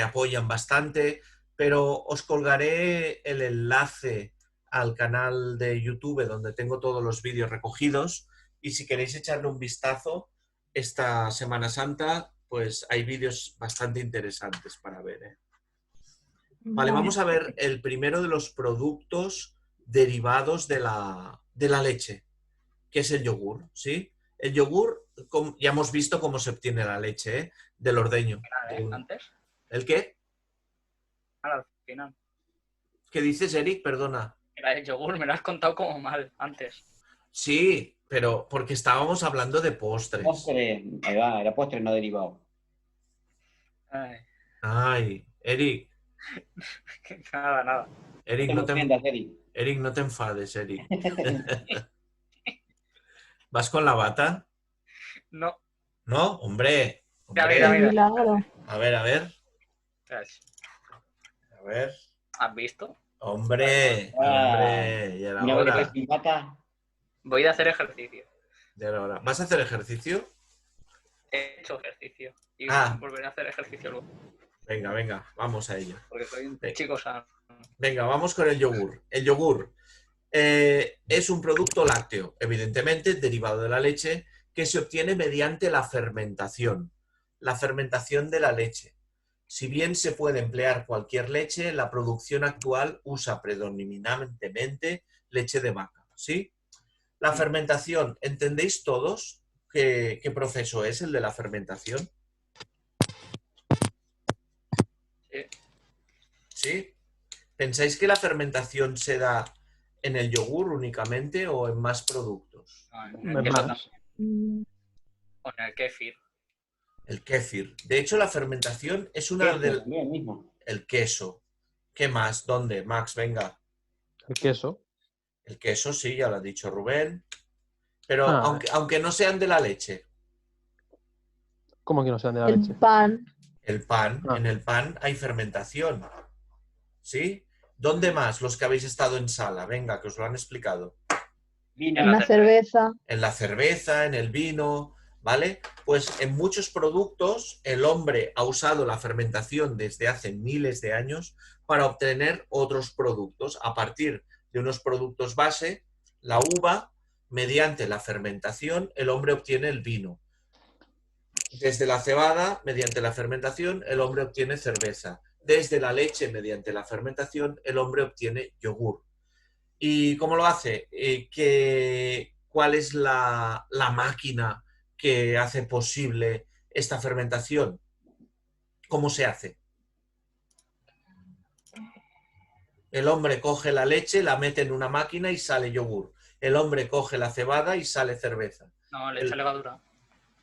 [SPEAKER 1] apoyan bastante, pero os colgaré el enlace al canal de YouTube donde tengo todos los vídeos recogidos y si queréis echarle un vistazo esta Semana Santa, pues hay vídeos bastante interesantes para ver, ¿eh? Vale, vamos a ver el primero de los productos derivados de la leche, que es el yogur, ¿sí? El yogur, ya hemos visto cómo se obtiene la leche, ¿eh? Del ordeño.
[SPEAKER 4] ¿Antes?
[SPEAKER 1] ¿El qué?
[SPEAKER 4] Al final.
[SPEAKER 1] ¿Qué dices, Eric? Perdona.
[SPEAKER 4] El yogur me lo has contado como mal antes.
[SPEAKER 1] Sí, pero porque estábamos hablando de postres.
[SPEAKER 3] Postre, ahí va, era postre no derivado.
[SPEAKER 1] Ay, Eric.
[SPEAKER 4] Nada.
[SPEAKER 1] Eric,
[SPEAKER 3] No te ofendas, Eric.
[SPEAKER 1] Eric, no te enfades, Eric. ¿Vas con la bata?
[SPEAKER 4] No.
[SPEAKER 1] ¿No? Hombre.
[SPEAKER 4] Mira.
[SPEAKER 2] Milagro.
[SPEAKER 1] A ver. A ver.
[SPEAKER 4] ¿Has visto?
[SPEAKER 1] Hombre. Ya era
[SPEAKER 3] Una
[SPEAKER 1] hora.
[SPEAKER 3] vez sin bata.
[SPEAKER 4] Voy a hacer ejercicio.
[SPEAKER 1] Ya era hora. ¿Vas a hacer ejercicio?
[SPEAKER 4] He hecho ejercicio. Y volveré a hacer ejercicio luego.
[SPEAKER 1] Venga, vamos a ello.
[SPEAKER 4] Porque soy un chico sano.
[SPEAKER 1] Venga, vamos con el yogur. El yogur es un producto lácteo, evidentemente, derivado de la leche, que se obtiene mediante la fermentación de la leche. Si bien se puede emplear cualquier leche, la producción actual usa predominantemente leche de vaca, ¿sí? La fermentación, ¿entendéis todos qué proceso es el de la fermentación? ¿Sí? ¿Pensáis que la fermentación se da en el yogur únicamente o en más productos?
[SPEAKER 4] En el kéfir.
[SPEAKER 1] El kéfir. De hecho, la fermentación es una del... El queso. ¿Qué más? ¿Dónde? Max, venga.
[SPEAKER 5] El queso.
[SPEAKER 1] El queso, sí, ya lo ha dicho Rubén. Pero aunque no sean de la leche.
[SPEAKER 5] ¿Cómo que no sean de la leche?
[SPEAKER 2] El pan.
[SPEAKER 1] El pan. En el pan hay fermentación. ¿Sí? ¿Dónde más los que habéis estado en sala? Venga, que os lo han explicado.
[SPEAKER 2] En la cerveza.
[SPEAKER 1] En la cerveza, en el vino, ¿vale? Pues en muchos productos el hombre ha usado la fermentación desde hace miles de años para obtener otros productos. A partir de unos productos base, la uva, mediante la fermentación, el hombre obtiene el vino. Desde la cebada, mediante la fermentación, el hombre obtiene cerveza. Desde la leche, mediante la fermentación, el hombre obtiene yogur. ¿Y cómo lo hace? ¿Cuál es la máquina que hace posible esta fermentación? ¿Cómo se hace? El hombre coge la leche, la mete en una máquina y sale yogur. El hombre coge la cebada y sale cerveza.
[SPEAKER 4] No, le echa levadura.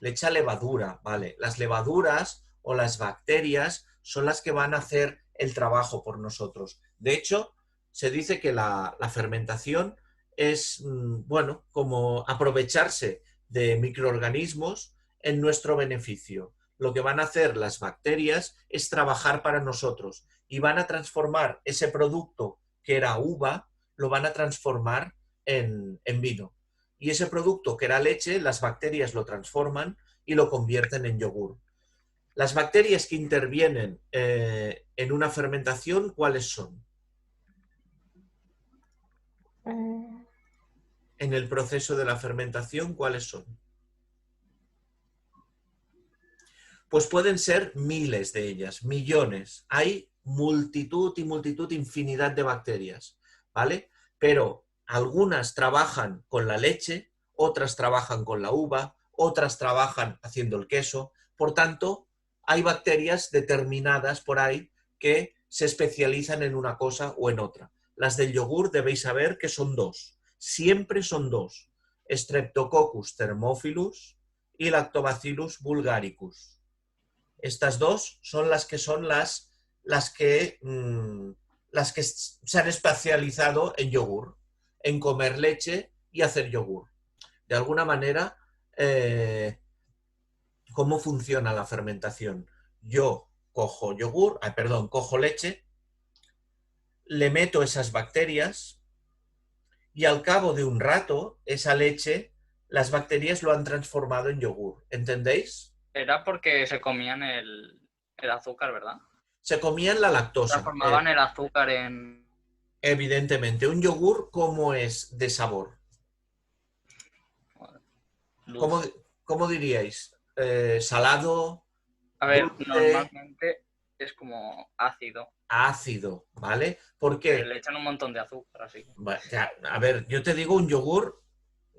[SPEAKER 4] Le
[SPEAKER 1] echa levadura, vale. Las levaduras o las bacterias son las que van a hacer el trabajo por nosotros. De hecho, se dice que la fermentación es, bueno, como aprovecharse de microorganismos en nuestro beneficio. Lo que van a hacer las bacterias es trabajar para nosotros y van a transformar ese producto que era uva, lo van a transformar en vino. Y ese producto que era leche, las bacterias lo transforman y lo convierten en yogur. Las bacterias que intervienen en una fermentación, ¿cuáles son? En el proceso de la fermentación, ¿cuáles son? Pues pueden ser miles de ellas, millones. Hay multitud, infinidad de bacterias, ¿vale? Pero algunas trabajan con la leche, otras trabajan con la uva, otras trabajan haciendo el queso. Por tanto, hay bacterias determinadas por ahí que se especializan en una cosa o en otra. Las del yogur debéis saber que son dos. Siempre son dos. Streptococcus thermophilus y Lactobacillus bulgaricus. Estas dos son las que se han especializado en yogur, en comer leche y hacer yogur. De alguna manera, ¿cómo funciona la fermentación? Yo cojo cojo leche, le meto esas bacterias y al cabo de un rato, esa leche, las bacterias lo han transformado en yogur. ¿Entendéis?
[SPEAKER 4] Era porque se comían el azúcar, ¿verdad?
[SPEAKER 1] Se comían la lactosa.
[SPEAKER 4] Transformaban el azúcar en
[SPEAKER 1] Evidentemente. ¿Un yogur cómo es de sabor? ¿Cómo, cómo diríais? ¿Salado?
[SPEAKER 4] A ver,
[SPEAKER 1] ¿Dulce?
[SPEAKER 4] normalmente es como ácido.
[SPEAKER 1] Ácido, ¿vale? ¿Por qué?
[SPEAKER 4] Le echan un montón de azúcar, así.
[SPEAKER 1] A ver, yo te digo un yogur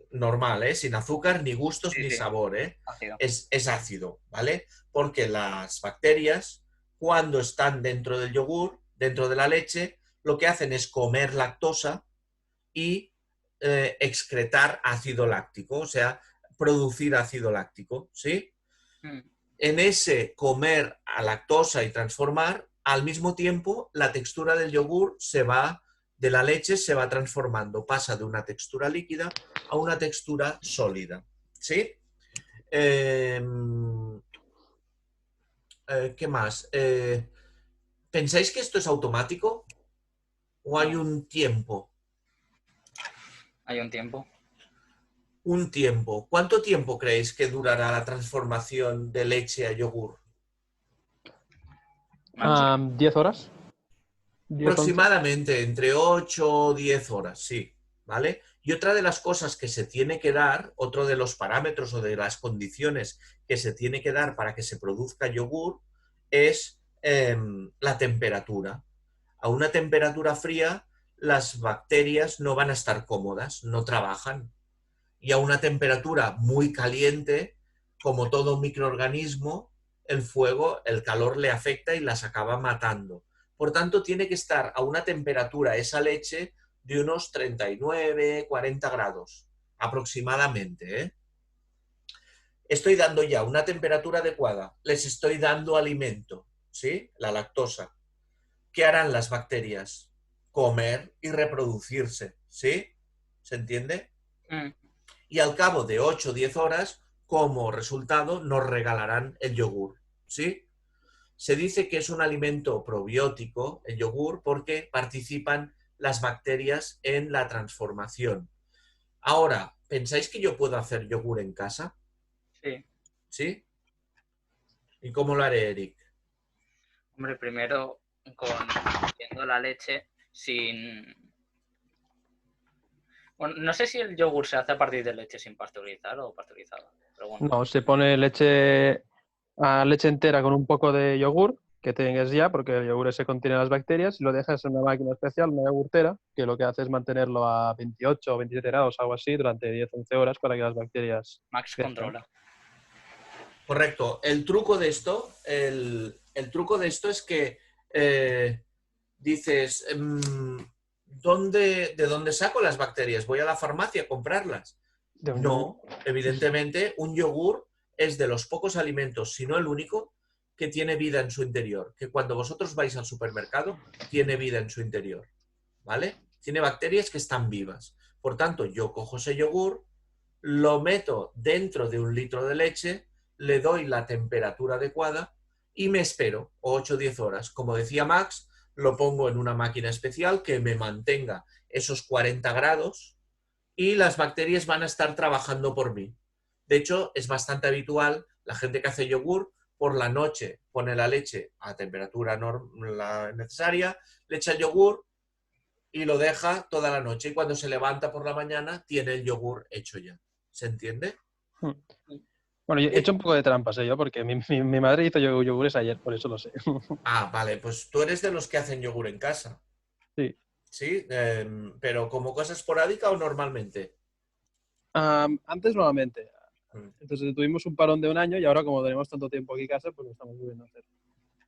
[SPEAKER 1] normal, ¿eh? Sin azúcar, ni gustos,
[SPEAKER 4] Sí,
[SPEAKER 1] ni
[SPEAKER 4] sí,
[SPEAKER 1] sabor, ¿eh?
[SPEAKER 4] ácido.
[SPEAKER 1] Es ácido, ¿vale? Porque las bacterias, cuando están dentro del yogur, dentro de la leche, lo que hacen es comer lactosa y excretar ácido láctico, o sea, producir ácido láctico, ¿sí? En ese comer a lactosa y transformar, al mismo tiempo la textura del yogur de la leche se va transformando, pasa de una textura líquida a una textura sólida, ¿sí? ¿Qué más? ¿Pensáis que esto es automático o hay un tiempo?
[SPEAKER 4] Hay un tiempo.
[SPEAKER 1] Un tiempo. ¿Cuánto tiempo creéis que durará la transformación de leche a yogur?
[SPEAKER 5] 10 horas. 10, 11.
[SPEAKER 1] Aproximadamente entre 8 o 10 horas, sí, ¿vale? Y otra de las cosas que se tiene que dar, otro de los parámetros o de las condiciones que se tiene que dar para que se produzca yogur es la temperatura. A una temperatura fría las bacterias no van a estar cómodas, no trabajan. Y a una temperatura muy caliente, como todo microorganismo, el fuego, el calor le afecta y las acaba matando. Por tanto, tiene que estar a una temperatura esa leche de unos 39, 40 grados aproximadamente, ¿eh? Estoy dando ya una temperatura adecuada, les estoy dando alimento, ¿sí? La lactosa. ¿Qué harán las bacterias? Comer y reproducirse, ¿sí? ¿Se entiende? Y al cabo de 8 o 10 horas, como resultado, nos regalarán el yogur, ¿sí? Se dice que es un alimento probiótico, el yogur, porque participan las bacterias en la transformación. Ahora, ¿pensáis que yo puedo hacer yogur en casa?
[SPEAKER 4] Sí.
[SPEAKER 1] ¿Sí? ¿Y cómo lo haré, Eric?
[SPEAKER 4] Hombre, primero haciendo la leche sin... Bueno, no sé si el yogur se hace a partir de leche sin pasteurizar o pasteurizada. Pero bueno.
[SPEAKER 5] No, se pone leche entera con un poco de yogur que tengas ya, porque el yogur se contiene las bacterias, y lo dejas en una máquina especial, una yogurtera, que lo que hace es mantenerlo a 28 o 27 grados, algo así, durante 10-11 horas para que las bacterias
[SPEAKER 4] Max
[SPEAKER 5] crezcan.
[SPEAKER 4] controla.
[SPEAKER 1] Correcto. El truco de esto, el truco de esto es que dices, ¿de dónde saco las bacterias? ¿Voy a la farmacia a comprarlas? No, evidentemente, un yogur es de los pocos alimentos, si no el único, que tiene vida en su interior. Que cuando vosotros vais al supermercado, tiene vida en su interior. ¿Vale? Tiene bacterias que están vivas. Por tanto, yo cojo ese yogur, lo meto dentro de 1 litro de leche, le doy la temperatura adecuada y me espero 8 o 10 horas. Como decía Max, lo pongo en una máquina especial que me mantenga esos 40 grados y las bacterias van a estar trabajando por mí. De hecho, es bastante habitual la gente que hace yogur por la noche pone la leche a temperatura necesaria, le echa el yogur y lo deja toda la noche y cuando se levanta por la mañana tiene el yogur hecho ya. ¿Se entiende?
[SPEAKER 5] Bueno, yo he hecho un poco de trampas, yo, porque mi madre hizo yogures ayer, por eso lo sé.
[SPEAKER 1] Ah, vale, pues tú eres de los que hacen yogur en casa.
[SPEAKER 5] Sí.
[SPEAKER 1] ¿Sí? ¿Pero como cosa esporádica o normalmente?
[SPEAKER 5] Antes nuevamente. Entonces tuvimos un parón de 1 año y ahora, como tenemos tanto tiempo aquí en casa, pues lo estamos volviendo a hacer.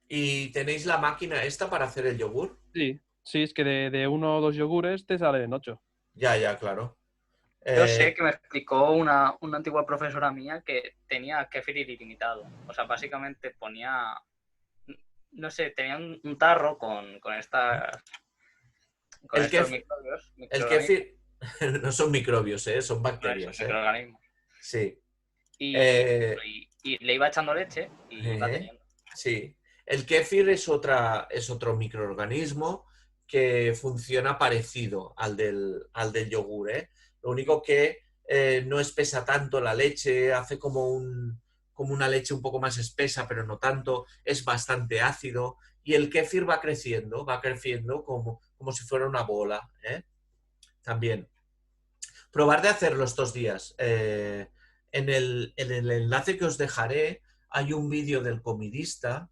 [SPEAKER 1] ¿Y tenéis la máquina esta para hacer el yogur?
[SPEAKER 5] Sí, es que de 1 o 2 yogures te salen 8.
[SPEAKER 1] Ya, claro.
[SPEAKER 4] Yo sé que me explicó una antigua profesora mía que tenía kéfir ilimitado. O sea, básicamente ponía, no sé, tenía un tarro con estos microbios.
[SPEAKER 1] El kéfir no son microbios, son bacterias.
[SPEAKER 4] Microorganismos.
[SPEAKER 1] Sí.
[SPEAKER 4] Y le iba echando leche y iba teniendo.
[SPEAKER 1] Sí. El kéfir es otro microorganismo que funciona parecido al del yogur, ¿eh? Lo único que no espesa tanto la leche, hace como una leche un poco más espesa, pero no tanto, es bastante ácido y el kéfir va creciendo como si fuera una bola, ¿eh? También. Probar de hacerlo estos días. En el enlace que os dejaré hay un vídeo del comidista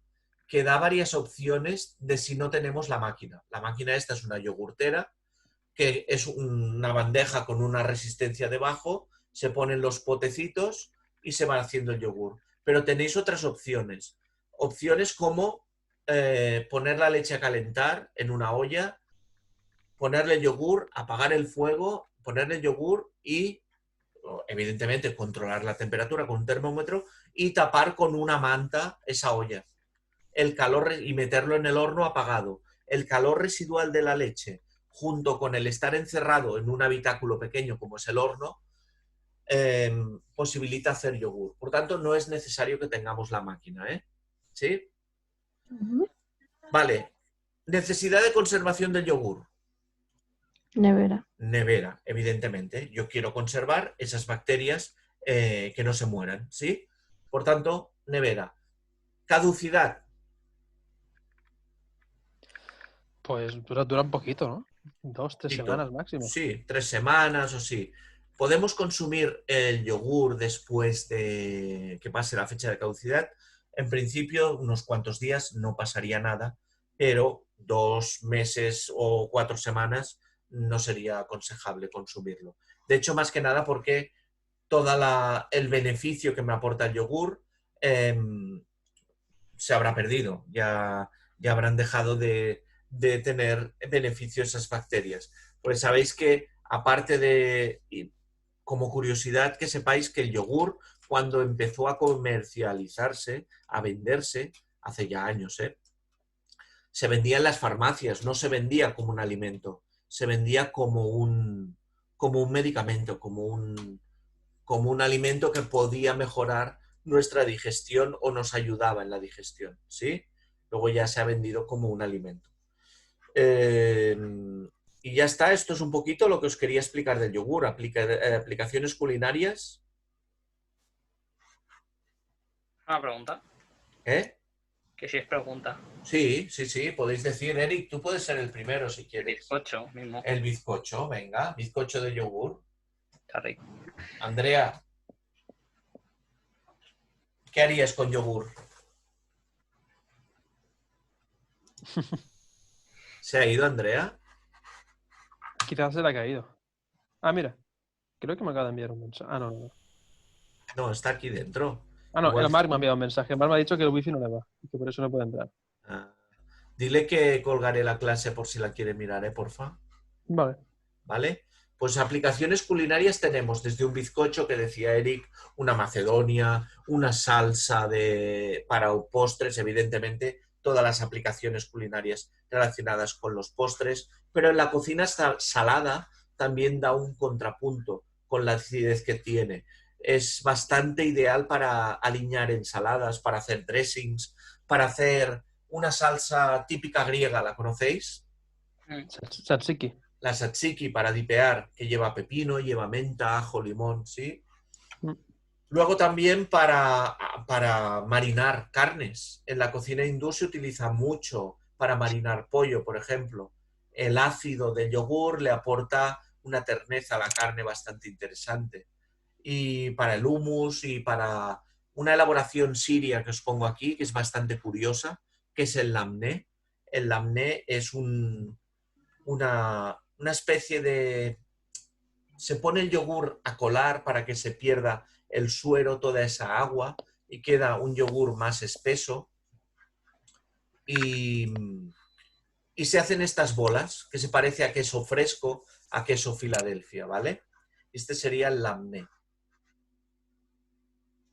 [SPEAKER 1] que da varias opciones de si no tenemos la máquina. La máquina esta es una yogurtera, que es una bandeja con una resistencia debajo, se ponen los potecitos y se va haciendo el yogur. Pero tenéis otras opciones. Opciones como poner la leche a calentar en una olla, ponerle yogur, apagar el fuego, ponerle yogur y, evidentemente, controlar la temperatura con un termómetro y tapar con una manta esa olla. El calor y meterlo en el horno apagado. El calor residual de la leche, junto con el estar encerrado en un habitáculo pequeño como es el horno, posibilita hacer yogur. Por tanto, no es necesario que tengamos la máquina, ¿eh? ¿Sí? Vale. Necesidad de conservación del yogur.
[SPEAKER 2] Nevera.
[SPEAKER 1] Nevera, evidentemente. Yo quiero conservar esas bacterias que no se mueran, ¿sí? Por tanto, nevera. Caducidad.
[SPEAKER 5] Pues dura un poquito, ¿no? 2, 3
[SPEAKER 1] Poquito.
[SPEAKER 5] semanas máximo.
[SPEAKER 1] Sí, 3 semanas o sí. ¿Podemos consumir el yogur después de que pase la fecha de caducidad? En principio, unos cuantos días no pasaría nada, pero 2 meses o 4 semanas no sería aconsejable consumirlo. De hecho, más que nada porque todo el beneficio que me aporta el yogur se habrá perdido. Ya habrán dejado de tener beneficio esas bacterias. Pues sabéis que, aparte de, como curiosidad, que sepáis que el yogur, cuando empezó a comercializarse, a venderse, hace ya años, se vendía en las farmacias, no se vendía como un alimento, se vendía como un medicamento, como un alimento que podía mejorar nuestra digestión o nos ayudaba en la digestión, ¿sí? Luego ya se ha vendido como un alimento. Y ya está, esto es un poquito lo que os quería explicar del yogur. Aplicaciones culinarias.
[SPEAKER 4] Una pregunta.
[SPEAKER 1] ¿Eh?
[SPEAKER 4] Que si es pregunta.
[SPEAKER 1] Sí, podéis decir, Eric, tú puedes ser el primero si quieres.
[SPEAKER 4] Bizcocho mismo.
[SPEAKER 1] El bizcocho, venga, bizcocho de yogur.
[SPEAKER 4] Está rico.
[SPEAKER 1] Andrea, ¿qué harías con yogur? ¿Se ha ido Andrea?
[SPEAKER 5] Quizás se le ha caído. Ah, mira. Creo que me acaba de enviar un mensaje. Ah, no.
[SPEAKER 1] No, está aquí dentro.
[SPEAKER 5] Ah, no,
[SPEAKER 1] Igual
[SPEAKER 5] el Marc me ha enviado un mensaje. Marc me ha dicho que el wifi no le va y que por eso no puede entrar.
[SPEAKER 1] Dile que colgaré la clase por si la quiere mirar, porfa.
[SPEAKER 5] Vale.
[SPEAKER 1] ¿Vale? Pues aplicaciones culinarias tenemos desde un bizcocho que decía Eric, una macedonia, una salsa para postres, evidentemente, todas las aplicaciones culinarias relacionadas con los postres, pero en la cocina salada también da un contrapunto con la acidez que tiene. Es bastante ideal para aliñar ensaladas, para hacer dressings, para hacer una salsa típica griega, ¿la conocéis?
[SPEAKER 5] Tzatziki.
[SPEAKER 1] La tzatziki para dipear, que lleva pepino, lleva menta, ajo, limón, ¿sí? Luego también para marinar carnes. En la cocina hindú se utiliza mucho para marinar pollo, por ejemplo. El ácido del yogur le aporta una terneza a la carne bastante interesante. Y para el hummus y para una elaboración siria que os pongo aquí, que es bastante curiosa, que es el lamné. El lamné es una especie de... Se pone el yogur a colar para que se pierda el suero, toda esa agua, y queda un yogur más espeso. Y se hacen estas bolas, que se parece a queso fresco, a queso Filadelfia, ¿vale? Este sería el lamné.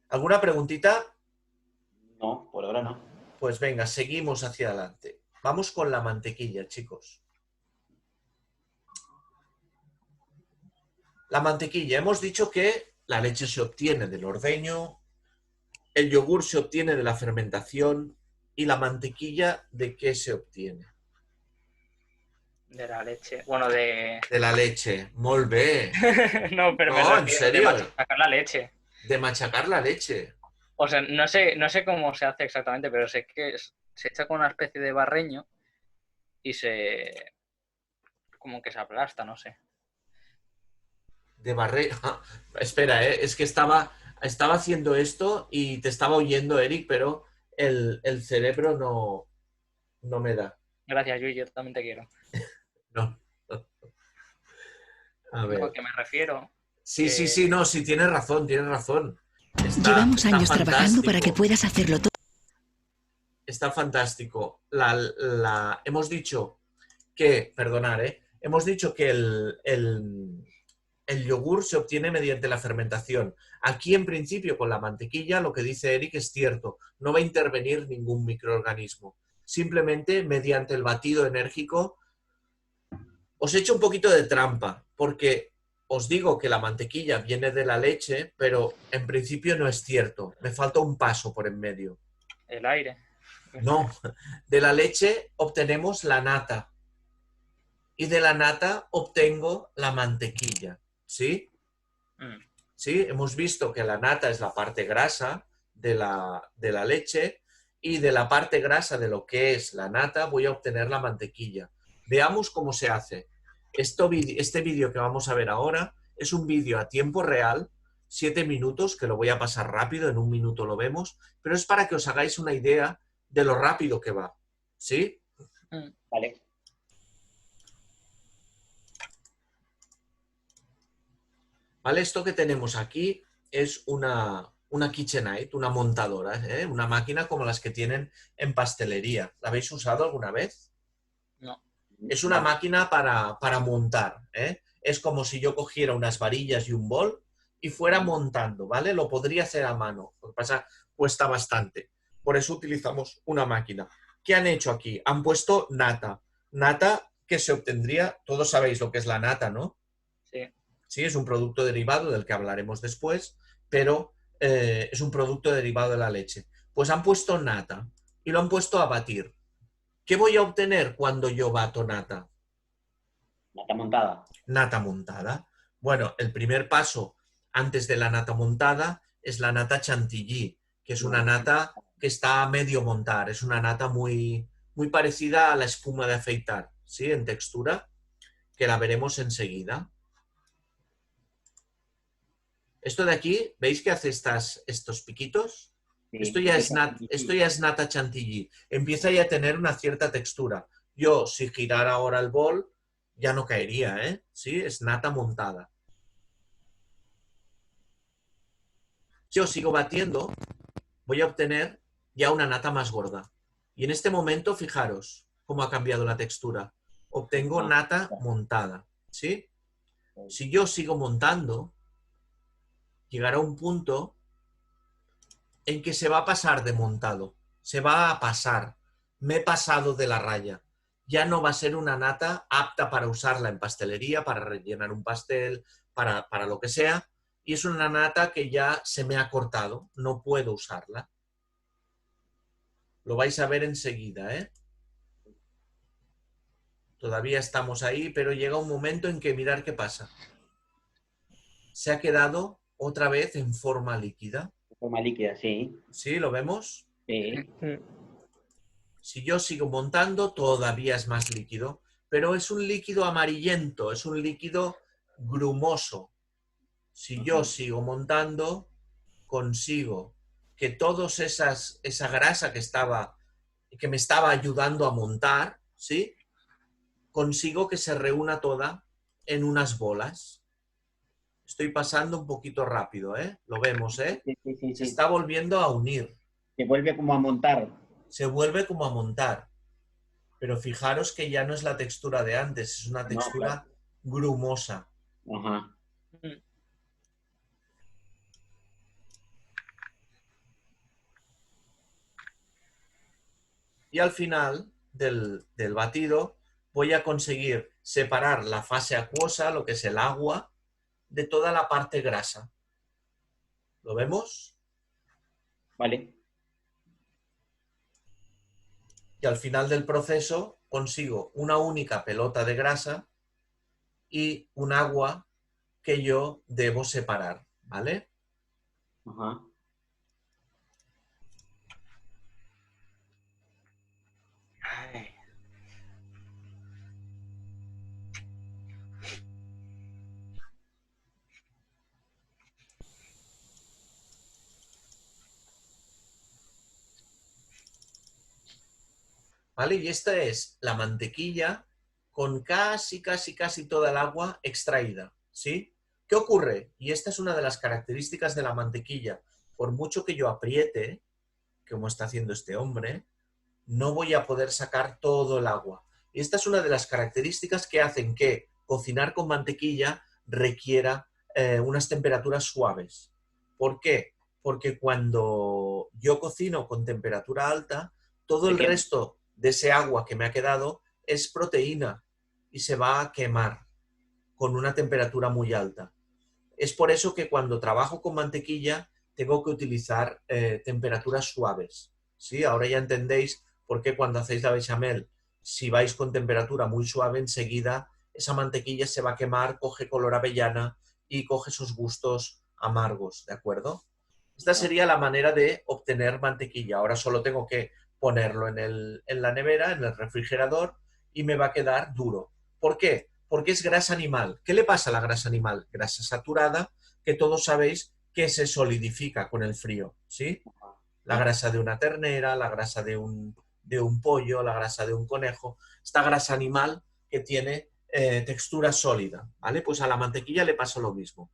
[SPEAKER 1] ¿Alguna preguntita?
[SPEAKER 6] No, por ahora no.
[SPEAKER 1] Pues venga, seguimos hacia adelante. Vamos con la mantequilla, chicos. La mantequilla, hemos dicho que la leche se obtiene del ordeño, el yogur se obtiene de la fermentación y la mantequilla, ¿de qué se obtiene?
[SPEAKER 4] De la leche. Bueno, de...
[SPEAKER 1] De la leche. Molt bé.
[SPEAKER 4] No, pero
[SPEAKER 1] No, ¿en serio?
[SPEAKER 4] de machacar la leche.
[SPEAKER 1] De machacar la leche.
[SPEAKER 4] O sea, no sé cómo se hace exactamente, pero sé que se echa con una especie de barreño y se como que se aplasta, no sé.
[SPEAKER 1] De barrera. Espera, es que estaba haciendo esto y te estaba oyendo, Eric, pero el cerebro no me da.
[SPEAKER 4] Gracias, Luis, yo también te quiero.
[SPEAKER 1] No. A ver.
[SPEAKER 4] No, que me refiero.
[SPEAKER 1] Sí,
[SPEAKER 4] que...
[SPEAKER 1] sí, no, sí, tienes razón, tienes razón.
[SPEAKER 7] Llevamos años trabajando para que puedas hacerlo todo.
[SPEAKER 1] Está fantástico. Hemos dicho que, hemos dicho que el yogur se obtiene mediante la fermentación. Aquí, en principio, con la mantequilla, lo que dice Eric es cierto. No va a intervenir ningún microorganismo. Simplemente, mediante el batido enérgico, os he hecho un poquito de trampa, porque os digo que la mantequilla viene de la leche, pero en principio no es cierto. Me falta un paso por en medio.
[SPEAKER 4] El aire.
[SPEAKER 1] No, de la leche obtenemos la nata. Y de la nata obtengo la mantequilla. ¿Sí? ¿Sí? Hemos visto que la nata es la parte grasa de la leche y de la parte grasa de lo que es la nata voy a obtener la mantequilla. Veamos cómo se hace. Este vídeo que vamos a ver ahora es un vídeo a tiempo real, 7 minutos, que lo voy a pasar rápido, en un minuto lo vemos, pero es para que os hagáis una idea de lo rápido que va. ¿Sí?
[SPEAKER 3] Vale.
[SPEAKER 1] ¿Vale? Esto que tenemos aquí es una KitchenAid, una montadora, ¿eh? Una máquina como las que tienen en pastelería. ¿La habéis usado alguna vez?
[SPEAKER 4] No.
[SPEAKER 1] Es una máquina para montar, ¿eh? Es como si yo cogiera unas varillas y un bol y fuera montando, ¿vale? Lo podría hacer a mano. Lo que pasa, cuesta bastante. Por eso utilizamos una máquina. ¿Qué han hecho aquí? Han puesto nata. Nata que se obtendría, todos sabéis lo que es la nata, ¿no?
[SPEAKER 4] Sí.
[SPEAKER 1] Sí, es un producto derivado del que hablaremos después, pero es un producto derivado de la leche. Pues han puesto nata y lo han puesto a batir. ¿Qué voy a obtener cuando yo bato nata?
[SPEAKER 3] Nata montada.
[SPEAKER 1] Nata montada. Bueno, el primer paso antes de la nata montada es la nata chantilly, que es una nata que está a medio montar. Es una nata muy, muy parecida a la espuma de afeitar, ¿sí? En textura, que la veremos enseguida. Esto de aquí, ¿veis que hace estos piquitos? Sí, esto ya es nata chantilly. Empieza ya a tener una cierta textura. Yo, si girara ahora el bol, ya no caería, ¿eh? Sí, es nata montada. Si yo sigo batiendo, voy a obtener ya una nata más gorda. Y en este momento, fijaros cómo ha cambiado la textura. Obtengo nata montada, ¿sí? Si yo sigo montando, llegará un punto en que se va a pasar de montado, se va a pasar, me he pasado de la raya, ya no va a ser una nata apta para usarla en pastelería, para rellenar un pastel, para lo que sea, y es una nata que ya se me ha cortado, no puedo usarla. Lo vais a ver enseguida, ¿eh? Todavía estamos ahí, pero llega un momento en que mirar qué pasa. Se ha quedado otra vez en forma líquida.
[SPEAKER 3] Forma líquida, sí.
[SPEAKER 1] ¿Sí? ¿Lo vemos?
[SPEAKER 3] Sí.
[SPEAKER 1] Si yo sigo montando, todavía es más líquido, pero es un líquido amarillento, es un líquido grumoso. Si yo sigo montando, consigo que toda esa grasa que me estaba ayudando a montar, ¿sí? Consigo que se reúna toda en unas bolas. Estoy pasando un poquito rápido, ¿eh? Lo vemos, ¿eh?
[SPEAKER 3] Sí.
[SPEAKER 1] Se está volviendo a unir.
[SPEAKER 3] Se vuelve como a montar.
[SPEAKER 1] Se vuelve como a montar. Pero fijaros que ya no es la textura de antes, es una textura grumosa.
[SPEAKER 3] Ajá.
[SPEAKER 1] Y al final del batido voy a conseguir separar la fase acuosa, lo que es el agua, de toda la parte grasa. ¿Lo vemos?
[SPEAKER 3] Vale.
[SPEAKER 1] Y al final del proceso consigo una única pelota de grasa y un agua que yo debo separar, ¿vale?
[SPEAKER 3] Ajá.
[SPEAKER 1] ¿vale? Y esta es la mantequilla con casi toda el agua extraída, ¿sí? ¿Qué ocurre? Y esta es una de las características de la mantequilla. Por mucho que yo apriete, como está haciendo este hombre, no voy a poder sacar todo el agua. Y esta es una de las características que hacen que cocinar con mantequilla requiera unas temperaturas suaves. ¿Por qué? Porque cuando yo cocino con temperatura alta, todo el resto de ese agua que me ha quedado es proteína y se va a quemar con una temperatura muy alta. Es por eso que cuando trabajo con mantequilla tengo que utilizar temperaturas suaves, ¿sí? Ahora ya entendéis por qué cuando hacéis la bechamel, si vais con temperatura muy suave, enseguida esa mantequilla se va a quemar, coge color avellana y coge esos gustos amargos, ¿de acuerdo? Esta sería la manera de obtener mantequilla. Ahora solo tengo que ponerlo en la nevera, en el refrigerador, y me va a quedar duro. ¿Por qué? Porque es grasa animal. ¿Qué le pasa a la grasa animal? Grasa saturada, que todos sabéis que se solidifica con el frío, ¿sí? La grasa de una ternera, la grasa de un pollo, la grasa de un conejo, esta grasa animal que tiene textura sólida, ¿vale? Pues a la mantequilla le pasa lo mismo.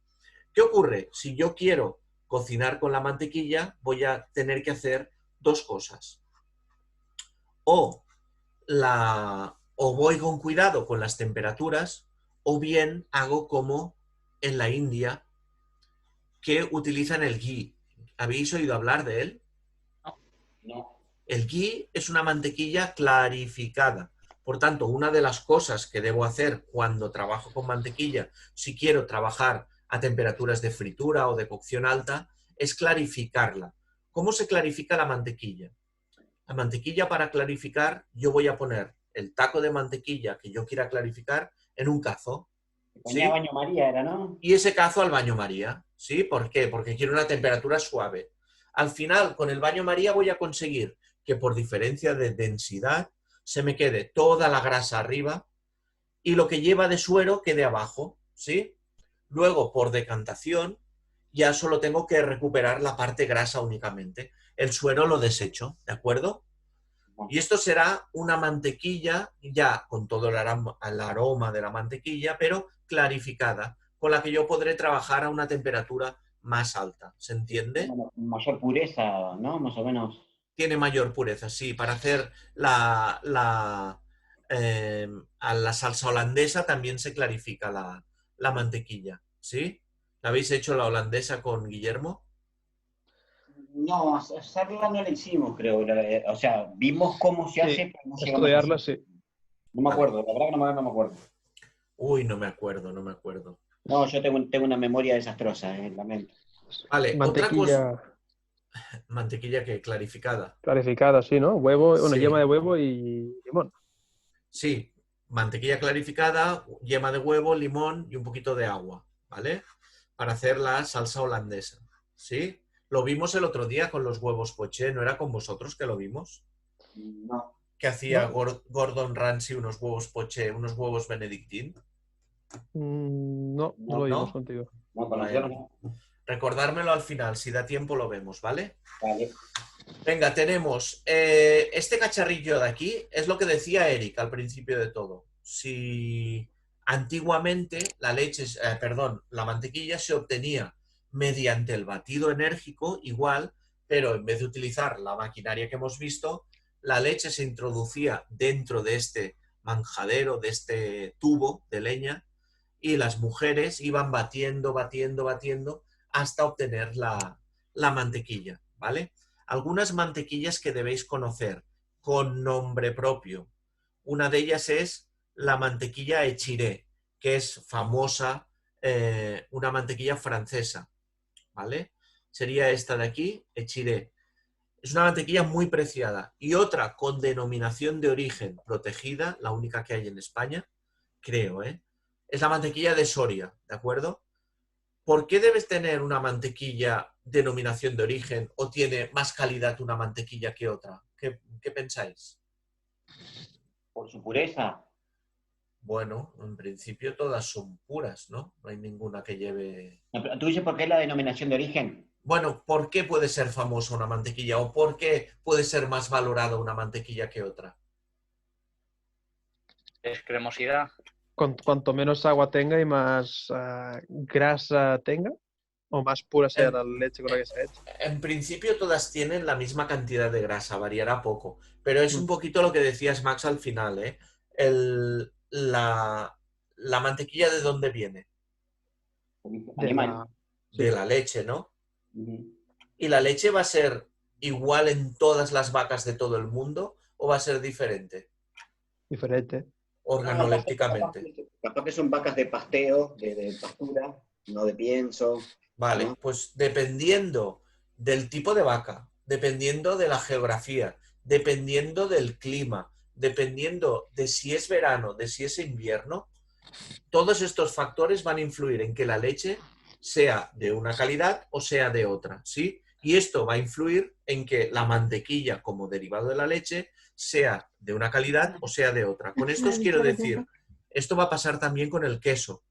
[SPEAKER 1] ¿Qué ocurre? Si yo quiero cocinar con la mantequilla, voy a tener que hacer dos cosas. O voy con cuidado con las temperaturas, o bien hago como en la India, que utilizan el ghee. ¿Habéis oído hablar de él?
[SPEAKER 3] No.
[SPEAKER 1] El ghee es una mantequilla clarificada. Por tanto, una de las cosas que debo hacer cuando trabajo con mantequilla, si quiero trabajar a temperaturas de fritura o de cocción alta, es clarificarla. ¿Cómo se clarifica la mantequilla? La mantequilla, para clarificar, yo voy a poner el taco de mantequilla que yo quiera clarificar en un cazo.
[SPEAKER 3] Ponía
[SPEAKER 1] ¿sí?
[SPEAKER 3] baño María, era, ¿no?
[SPEAKER 1] Y ese cazo al baño María. ¿Sí? ¿Por qué? Porque quiero una temperatura suave. Al final, con el baño María voy a conseguir que por diferencia de densidad se me quede toda la grasa arriba y lo que lleva de suero quede abajo. ¿Sí? Luego, por decantación, ya solo tengo que recuperar la parte grasa únicamente. El suero lo desecho, ¿de acuerdo? Y esto será una mantequilla ya con todo el aroma de la mantequilla, pero clarificada, con la que yo podré trabajar a una temperatura más alta. ¿Se entiende?
[SPEAKER 3] Bueno, mayor pureza, ¿no? Más o menos.
[SPEAKER 1] Tiene mayor pureza, sí. Para hacer a la salsa holandesa también se clarifica la mantequilla, ¿sí? ¿La habéis hecho la holandesa con Guillermo?
[SPEAKER 3] No, hacerla no la hicimos, creo. O sea, vimos cómo se hace, pero no llegamos a
[SPEAKER 5] estudiarla,
[SPEAKER 3] hacer.
[SPEAKER 5] sí.
[SPEAKER 3] No me acuerdo, la verdad que no me acuerdo.
[SPEAKER 1] Uy, no me acuerdo.
[SPEAKER 3] No, yo tengo una memoria desastrosa en la mente.
[SPEAKER 1] Vale,
[SPEAKER 5] Mantequilla
[SPEAKER 1] otra cosa. Mantequilla que clarificada.
[SPEAKER 5] clarificada, sí, ¿no? Huevo, bueno,
[SPEAKER 1] Sí.
[SPEAKER 5] yema de huevo y limón.
[SPEAKER 1] Sí, mantequilla clarificada, yema de huevo, limón y un poquito de agua, ¿vale? Para hacer la salsa holandesa, ¿sí? Lo vimos el otro día con los huevos poché, ¿no era con vosotros que lo vimos?
[SPEAKER 3] No.
[SPEAKER 1] Que hacía
[SPEAKER 5] No.
[SPEAKER 1] Gordon Ramsay unos huevos poché, unos huevos benedictín.
[SPEAKER 5] No lo vimos
[SPEAKER 1] ¿No?
[SPEAKER 5] contigo.
[SPEAKER 3] No, con nosotros no.
[SPEAKER 1] Recordármelo al final, si da tiempo lo vemos, ¿vale?
[SPEAKER 3] Vale.
[SPEAKER 1] Venga, tenemos este cacharrillo de aquí, es lo que decía Eric al principio de todo. Si antiguamente la mantequilla se obtenía mediante el batido enérgico, igual, pero en vez de utilizar la maquinaria que hemos visto, la leche se introducía dentro de este manjadero, de este tubo de leña, y las mujeres iban batiendo hasta obtener la mantequilla, ¿vale? Algunas mantequillas que debéis conocer con nombre propio. Una de ellas es la mantequilla Echiré, que es famosa, una mantequilla francesa, ¿vale? Sería esta de aquí, Echiré. Es una mantequilla muy preciada. Y otra con denominación de origen protegida, la única que hay en España, creo, es la mantequilla de Soria, ¿de acuerdo? ¿Por qué debes tener una mantequilla denominación de origen o tiene más calidad una mantequilla que otra? ¿Qué pensáis?
[SPEAKER 3] Por su pureza.
[SPEAKER 1] Bueno, en principio todas son puras, ¿no? No hay ninguna que lleve...
[SPEAKER 3] No, pero ¿tú dices por qué la denominación de origen?
[SPEAKER 1] Bueno, ¿por qué puede ser famosa una mantequilla o por qué puede ser más valorada una mantequilla que otra?
[SPEAKER 4] Es cremosidad.
[SPEAKER 5] Cuanto menos agua tenga y más grasa tenga, o más pura sea la leche con la que se ha hecho.
[SPEAKER 1] En principio todas tienen la misma cantidad de grasa, variará poco. Pero es un poquito lo que decías, Max, al final, ¿eh? La mantequilla, ¿de dónde viene?
[SPEAKER 6] Animal.
[SPEAKER 1] De la leche, ¿no?
[SPEAKER 6] Ujú.
[SPEAKER 1] ¿Y la leche va a ser igual en todas las vacas de todo el mundo o va a ser diferente?
[SPEAKER 5] Diferente.
[SPEAKER 1] Organolépticamente.
[SPEAKER 3] Capaz que son vacas de pasteo, de pastura, no de pienso.
[SPEAKER 1] Vale,
[SPEAKER 3] ¿no?
[SPEAKER 1] pues dependiendo del tipo de vaca, dependiendo de la geografía, dependiendo del clima, dependiendo de si es verano, de si es invierno, todos estos factores van a influir en que la leche sea de una calidad o sea de otra, ¿sí? Y esto va a influir en que la mantequilla como derivado de la leche sea de una calidad o sea de otra. Con esto os quiero decir, esto va a pasar también con el queso.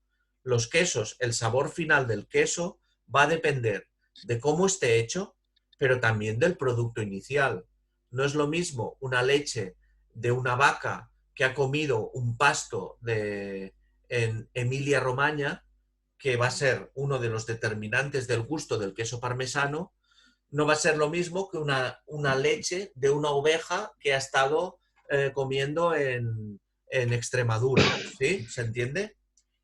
[SPEAKER 1] Los quesos, el sabor final del queso va a depender de cómo esté hecho, pero también del producto inicial. No es lo mismo una leche de una vaca que ha comido un pasto en Emilia-Romagna, que va a ser uno de los determinantes del gusto del queso parmesano, no va a ser lo mismo que una leche de una oveja que ha estado comiendo en Extremadura. ¿Sí? ¿Se entiende?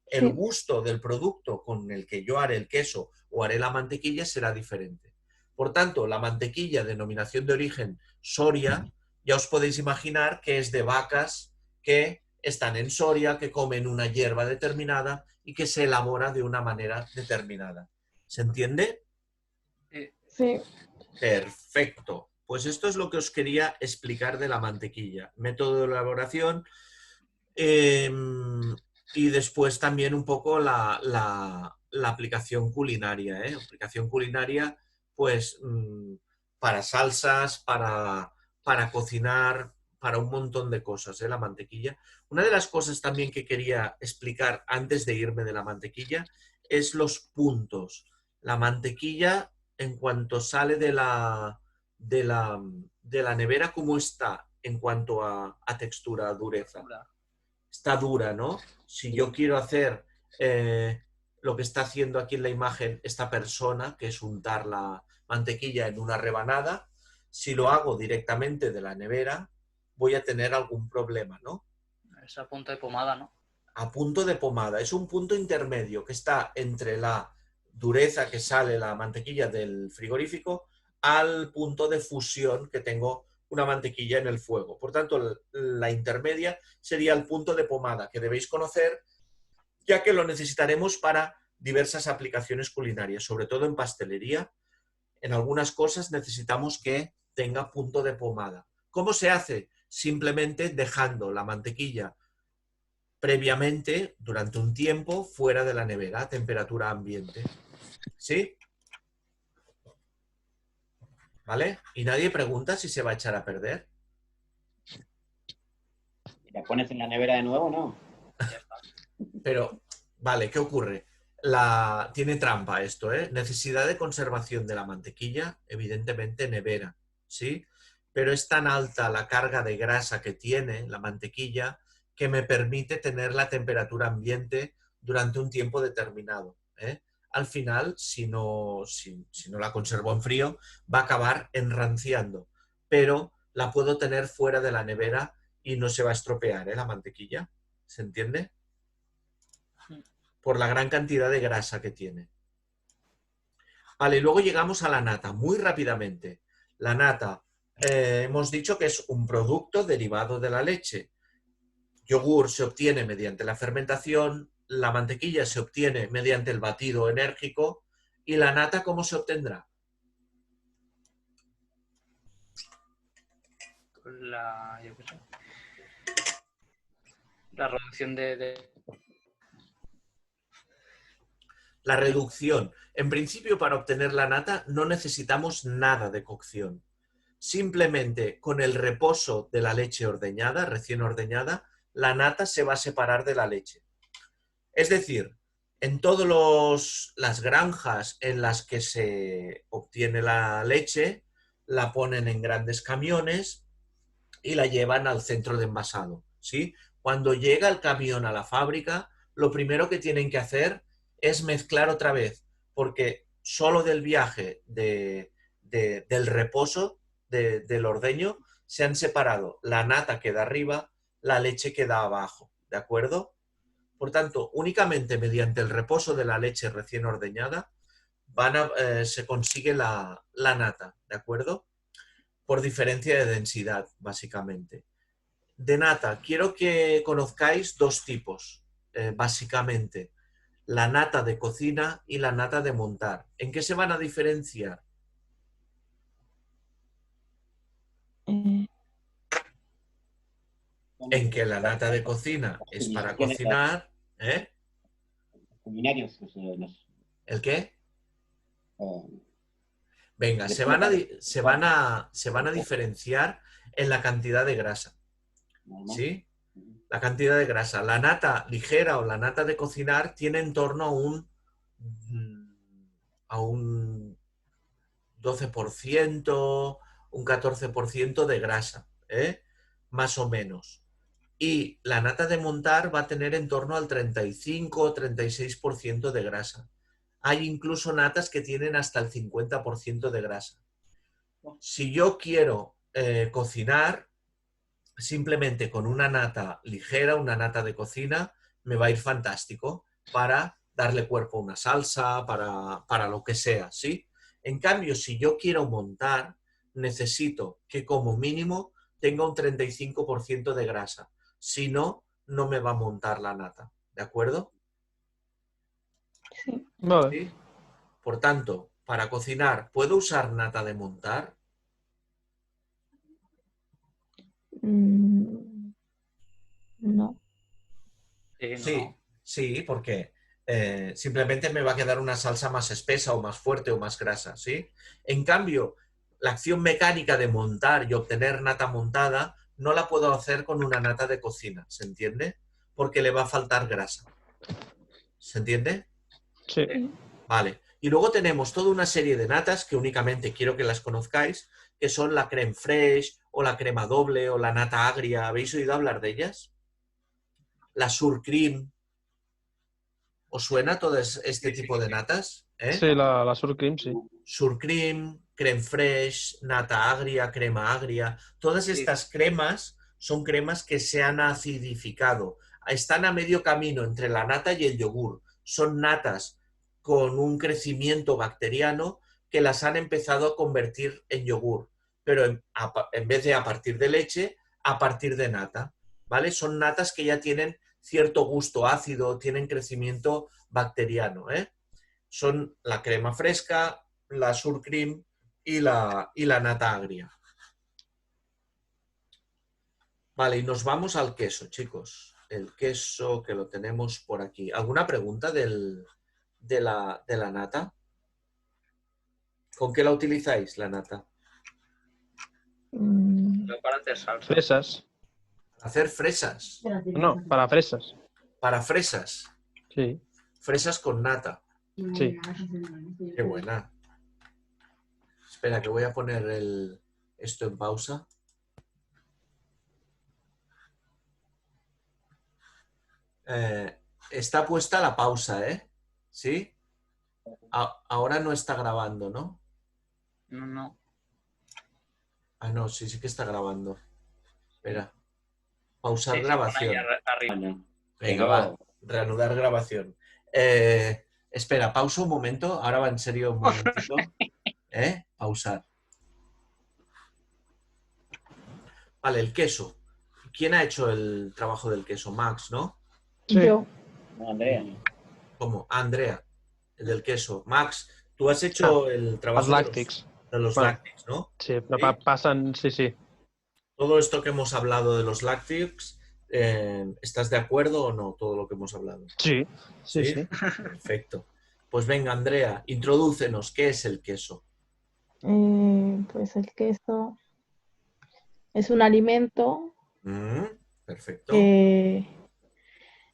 [SPEAKER 1] El gusto del producto con el que yo haré el queso o haré la mantequilla será diferente. Por tanto, la mantequilla, denominación de origen Soria, ya os podéis imaginar que es de vacas que están en Soria, que comen una hierba determinada y que se elabora de una manera determinada. ¿Se entiende?
[SPEAKER 2] Sí.
[SPEAKER 1] Perfecto. Pues esto es lo que os quería explicar de la mantequilla. Método de elaboración y después también un poco la aplicación culinaria. Aplicación culinaria, pues, para salsas, para cocinar, para un montón de cosas, la mantequilla. Una de las cosas también que quería explicar antes de irme de la mantequilla es los puntos. La mantequilla, en cuanto sale de la nevera, ¿cómo está en cuanto a textura, a dureza? Está dura, ¿no? Si yo quiero hacer lo que está haciendo aquí en la imagen esta persona, que es untar la mantequilla en una rebanada, si lo hago directamente de la nevera, voy a tener algún problema, ¿no?
[SPEAKER 4] Es a punto de pomada, ¿no?
[SPEAKER 1] A punto de pomada. Es un punto intermedio que está entre la dureza que sale la mantequilla del frigorífico al punto de fusión que tengo una mantequilla en el fuego. Por tanto, la intermedia sería el punto de pomada, que debéis conocer, ya que lo necesitaremos para diversas aplicaciones culinarias, sobre todo en pastelería. En algunas cosas necesitamos que tenga punto de pomada. ¿Cómo se hace? Simplemente dejando la mantequilla previamente, durante un tiempo, fuera de la nevera, a temperatura ambiente. ¿Sí? ¿Vale? Y nadie pregunta si se va a echar a perder.
[SPEAKER 6] ¿La pones en la nevera de nuevo o no?
[SPEAKER 1] Pero, vale, ¿qué ocurre? Tiene trampa esto, ¿eh? Necesidad de conservación de la mantequilla, evidentemente nevera, ¿sí? Pero es tan alta la carga de grasa que tiene la mantequilla que me permite tener la temperatura ambiente durante un tiempo determinado, ¿eh? Al final, si no la conservo en frío, va a acabar enranciando, pero la puedo tener fuera de la nevera y no se va a estropear, la mantequilla. ¿Se entiende? Por la gran cantidad de grasa que tiene. Vale, y luego llegamos a la nata, muy rápidamente. La nata, hemos dicho que es un producto derivado de la leche. Yogur se obtiene mediante la fermentación, la mantequilla se obtiene mediante el batido enérgico y la nata, ¿cómo se obtendrá?
[SPEAKER 4] La reducción
[SPEAKER 1] La reducción. En principio, para obtener la nata no necesitamos nada de cocción. Simplemente con el reposo de la leche ordeñada, recién ordeñada, la nata se va a separar de la leche. Es decir, en todas las granjas en las que se obtiene la leche, la ponen en grandes camiones y la llevan al centro de envasado. ¿sí? Cuando llega el camión a la fábrica, lo primero que tienen que hacer es mezclar otra vez, porque solo del viaje del reposo del ordeño se han separado. La nata queda arriba, la leche queda abajo, ¿de acuerdo? Por tanto, únicamente mediante el reposo de la leche recién ordeñada se consigue la nata, ¿de acuerdo? Por diferencia de densidad, básicamente. De nata, quiero que conozcáis dos tipos, básicamente. La nata de cocina y la nata de montar. ¿En qué se van a diferenciar? En que la nata de cocina es para cocinar, ¿eh?
[SPEAKER 6] Culinarios,
[SPEAKER 1] ¿El qué? Venga, se van a diferenciar en la cantidad de grasa, ¿sí? La cantidad de grasa. La nata ligera o la nata de cocinar tiene en torno a un 12%, un 14% de grasa, ¿eh? Más o menos. Y la nata de montar va a tener en torno al 35 o 36% de grasa. Hay incluso natas que tienen hasta el 50% de grasa. Si yo quiero cocinar, simplemente con una nata ligera, una nata de cocina, me va a ir fantástico para darle cuerpo a una salsa, para lo que sea, ¿sí? En cambio, si yo quiero montar, necesito que como mínimo tenga un 35% de grasa. Si no, no me va a montar la nata, ¿de acuerdo?
[SPEAKER 2] Sí.
[SPEAKER 5] Vale.
[SPEAKER 1] ¿Sí? Por tanto, para cocinar, ¿puedo usar nata de montar?
[SPEAKER 2] No.
[SPEAKER 1] Sí, sí, porque simplemente me va a quedar una salsa más espesa o más fuerte o más grasa, ¿sí? En cambio, la acción mecánica de montar y obtener nata montada no la puedo hacer con una nata de cocina, ¿se entiende? Porque le va a faltar grasa. ¿Se entiende?
[SPEAKER 5] Sí.
[SPEAKER 1] Vale. Y luego tenemos toda una serie de natas que únicamente quiero que las conozcáis, que son la crème fraîche o la crema doble o la nata agria. ¿Habéis oído hablar de ellas? La surcream. ¿Os suena todo este tipo de natas?
[SPEAKER 5] Sí, la surcream, sí.
[SPEAKER 1] Surcream, crème fraîche, nata agria, crema agria. Todas estas cremas son cremas que se han acidificado. Están a medio camino entre la nata y el yogur. Son natas con un crecimiento bacteriano que las han empezado a convertir en yogur, pero en vez de a partir de leche, a partir de nata, ¿vale? Son natas que ya tienen cierto gusto ácido, tienen crecimiento bacteriano, ¿eh? Son la crema fresca, la surcream y la nata agria. Vale, y nos vamos al queso, chicos. El queso que lo tenemos por aquí. ¿Alguna pregunta de la nata? ¿Con qué la utilizáis, la nata?
[SPEAKER 4] Para hacer salsa.
[SPEAKER 5] Fresas.
[SPEAKER 1] ¿Para hacer fresas?
[SPEAKER 5] No, para fresas.
[SPEAKER 1] ¿Para fresas?
[SPEAKER 5] Sí.
[SPEAKER 1] Fresas con nata.
[SPEAKER 5] Sí.
[SPEAKER 1] Qué buena. Espera, que voy a poner esto en pausa. Está puesta la pausa, ¿eh? ¿Sí? Ahora no está grabando, ¿no?
[SPEAKER 4] No.
[SPEAKER 1] Ah, no, sí que está grabando. Espera. Pausar
[SPEAKER 4] Sí,
[SPEAKER 1] grabación.
[SPEAKER 4] arriba.
[SPEAKER 1] Venga, va. Reanudar grabación. Espera, pausa un momento. Ahora va en serio un momentito. Pausar. Vale, el queso. ¿Quién ha hecho el trabajo del queso? Max, ¿no?
[SPEAKER 5] Sí.
[SPEAKER 2] Yo.
[SPEAKER 6] No, Andrea.
[SPEAKER 1] ¿Cómo? Andrea, el del queso. Max, tú has hecho el trabajo
[SPEAKER 5] Los lácteos.
[SPEAKER 1] de los
[SPEAKER 5] Bueno,
[SPEAKER 1] lácteos, ¿no?
[SPEAKER 5] Sí, pero pasan, sí.
[SPEAKER 1] Todo esto que hemos hablado de los lácteos, ¿estás de acuerdo o no? Todo lo que hemos hablado.
[SPEAKER 5] Sí.
[SPEAKER 1] Perfecto. Pues venga, Andrea, introdúcenos. ¿Qué es el queso?
[SPEAKER 2] Pues el queso es un alimento
[SPEAKER 1] Perfecto.
[SPEAKER 2] que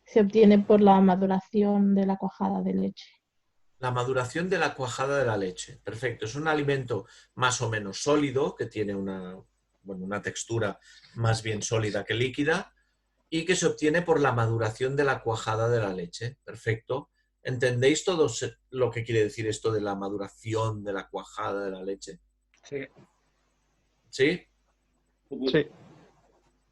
[SPEAKER 2] se obtiene por la maduración de la cuajada de leche.
[SPEAKER 1] La maduración de la cuajada de la leche. Perfecto. Es un alimento más o menos sólido, que tiene una textura más bien sólida que líquida, y que se obtiene por la maduración de la cuajada de la leche. Perfecto. ¿Entendéis todos lo que quiere decir esto de la maduración de la cuajada de la leche?
[SPEAKER 4] Sí.
[SPEAKER 1] ¿Sí?
[SPEAKER 5] Sí.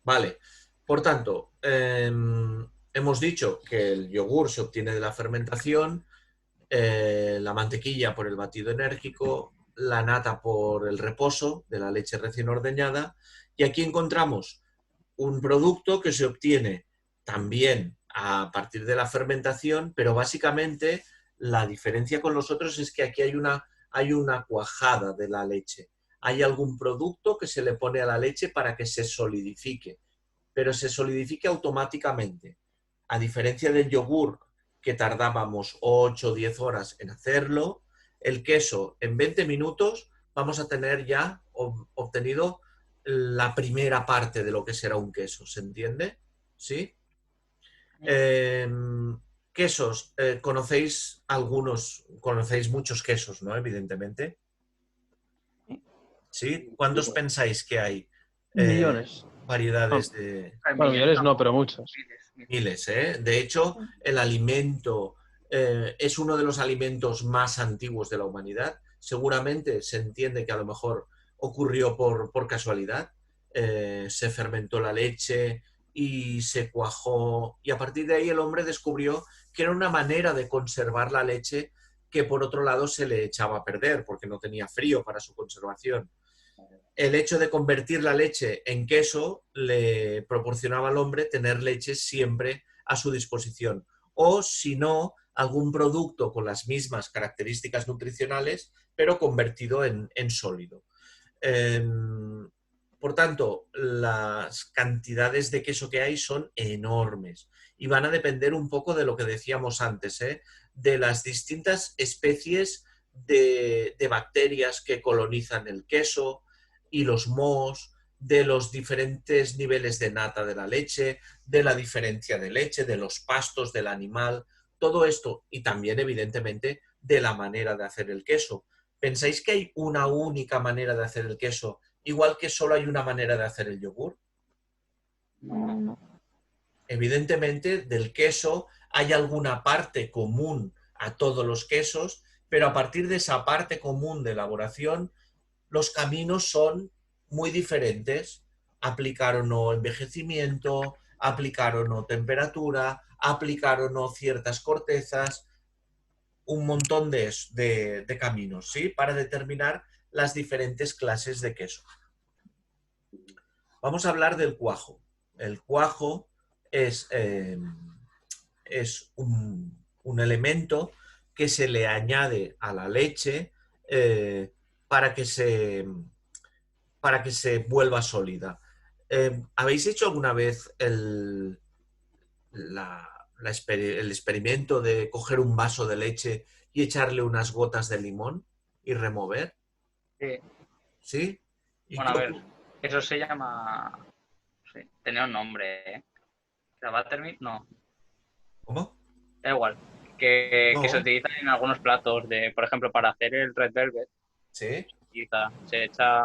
[SPEAKER 1] Vale. Por tanto, hemos dicho que el yogur se obtiene de la fermentación, la mantequilla por el batido enérgico, la nata por el reposo de la leche recién ordeñada, y aquí encontramos un producto que se obtiene también a partir de la fermentación, pero básicamente la diferencia con los otros es que aquí hay una cuajada de la leche. Hay algún producto que se le pone a la leche para que se solidifique, pero se solidifique automáticamente. A diferencia del yogur, que tardábamos 8 o 10 horas en hacerlo, el queso en 20 minutos vamos a tener ya obtenido la primera parte de lo que será un queso, ¿se entiende? ¿Sí? Quesos, conocéis algunos, conocéis muchos quesos, ¿no? Evidentemente. ¿Sí? ¿Cuántos pensáis que hay?
[SPEAKER 5] Millones.
[SPEAKER 1] Variedades de...
[SPEAKER 5] Bueno, millones no, pero muchos.
[SPEAKER 1] Miles, ¿eh? De hecho, el alimento es uno de los alimentos más antiguos de la humanidad. Seguramente se entiende que a lo mejor ocurrió por casualidad. Se fermentó la leche y se cuajó. Y a partir de ahí el hombre descubrió que era una manera de conservar la leche que por otro lado se le echaba a perder porque no tenía frío para su conservación. El hecho de convertir la leche en queso le proporcionaba al hombre tener leche siempre a su disposición. O, si no, algún producto con las mismas características nutricionales, pero convertido en sólido. Por tanto, las cantidades de queso que hay son enormes y van a depender un poco de lo que decíamos antes, de las distintas especies de bacterias que colonizan el queso y los mohos, de los diferentes niveles de nata de la leche, de la diferencia de leche, de los pastos del animal, todo esto y también evidentemente de la manera de hacer el queso. ¿Pensáis que hay una única manera de hacer el queso, igual que solo hay una manera de hacer el yogur?
[SPEAKER 2] No.
[SPEAKER 1] Evidentemente, del queso hay alguna parte común a todos los quesos, pero a partir de esa parte común de elaboración, los caminos son muy diferentes. Aplicar o no envejecimiento, aplicar o no temperatura, aplicar o no ciertas cortezas, un montón de caminos, ¿sí? Para determinar las diferentes clases de queso. Vamos a hablar del cuajo. El cuajo es un elemento que se le añade a la leche para que se vuelva sólida. ¿Habéis hecho alguna vez el experimento de coger un vaso de leche y echarle unas gotas de limón y remover?
[SPEAKER 4] Sí.
[SPEAKER 1] ¿Sí?
[SPEAKER 4] Bueno, a ver, eso se llama... Sí, tenía un nombre, ¿eh? ¿La Buttermilk? No.
[SPEAKER 1] ¿Cómo?
[SPEAKER 4] Da igual. Que
[SPEAKER 1] No.
[SPEAKER 4] se utilizan en algunos platos, por ejemplo, para hacer el Red Velvet.
[SPEAKER 1] ¿Sí?
[SPEAKER 4] Se echa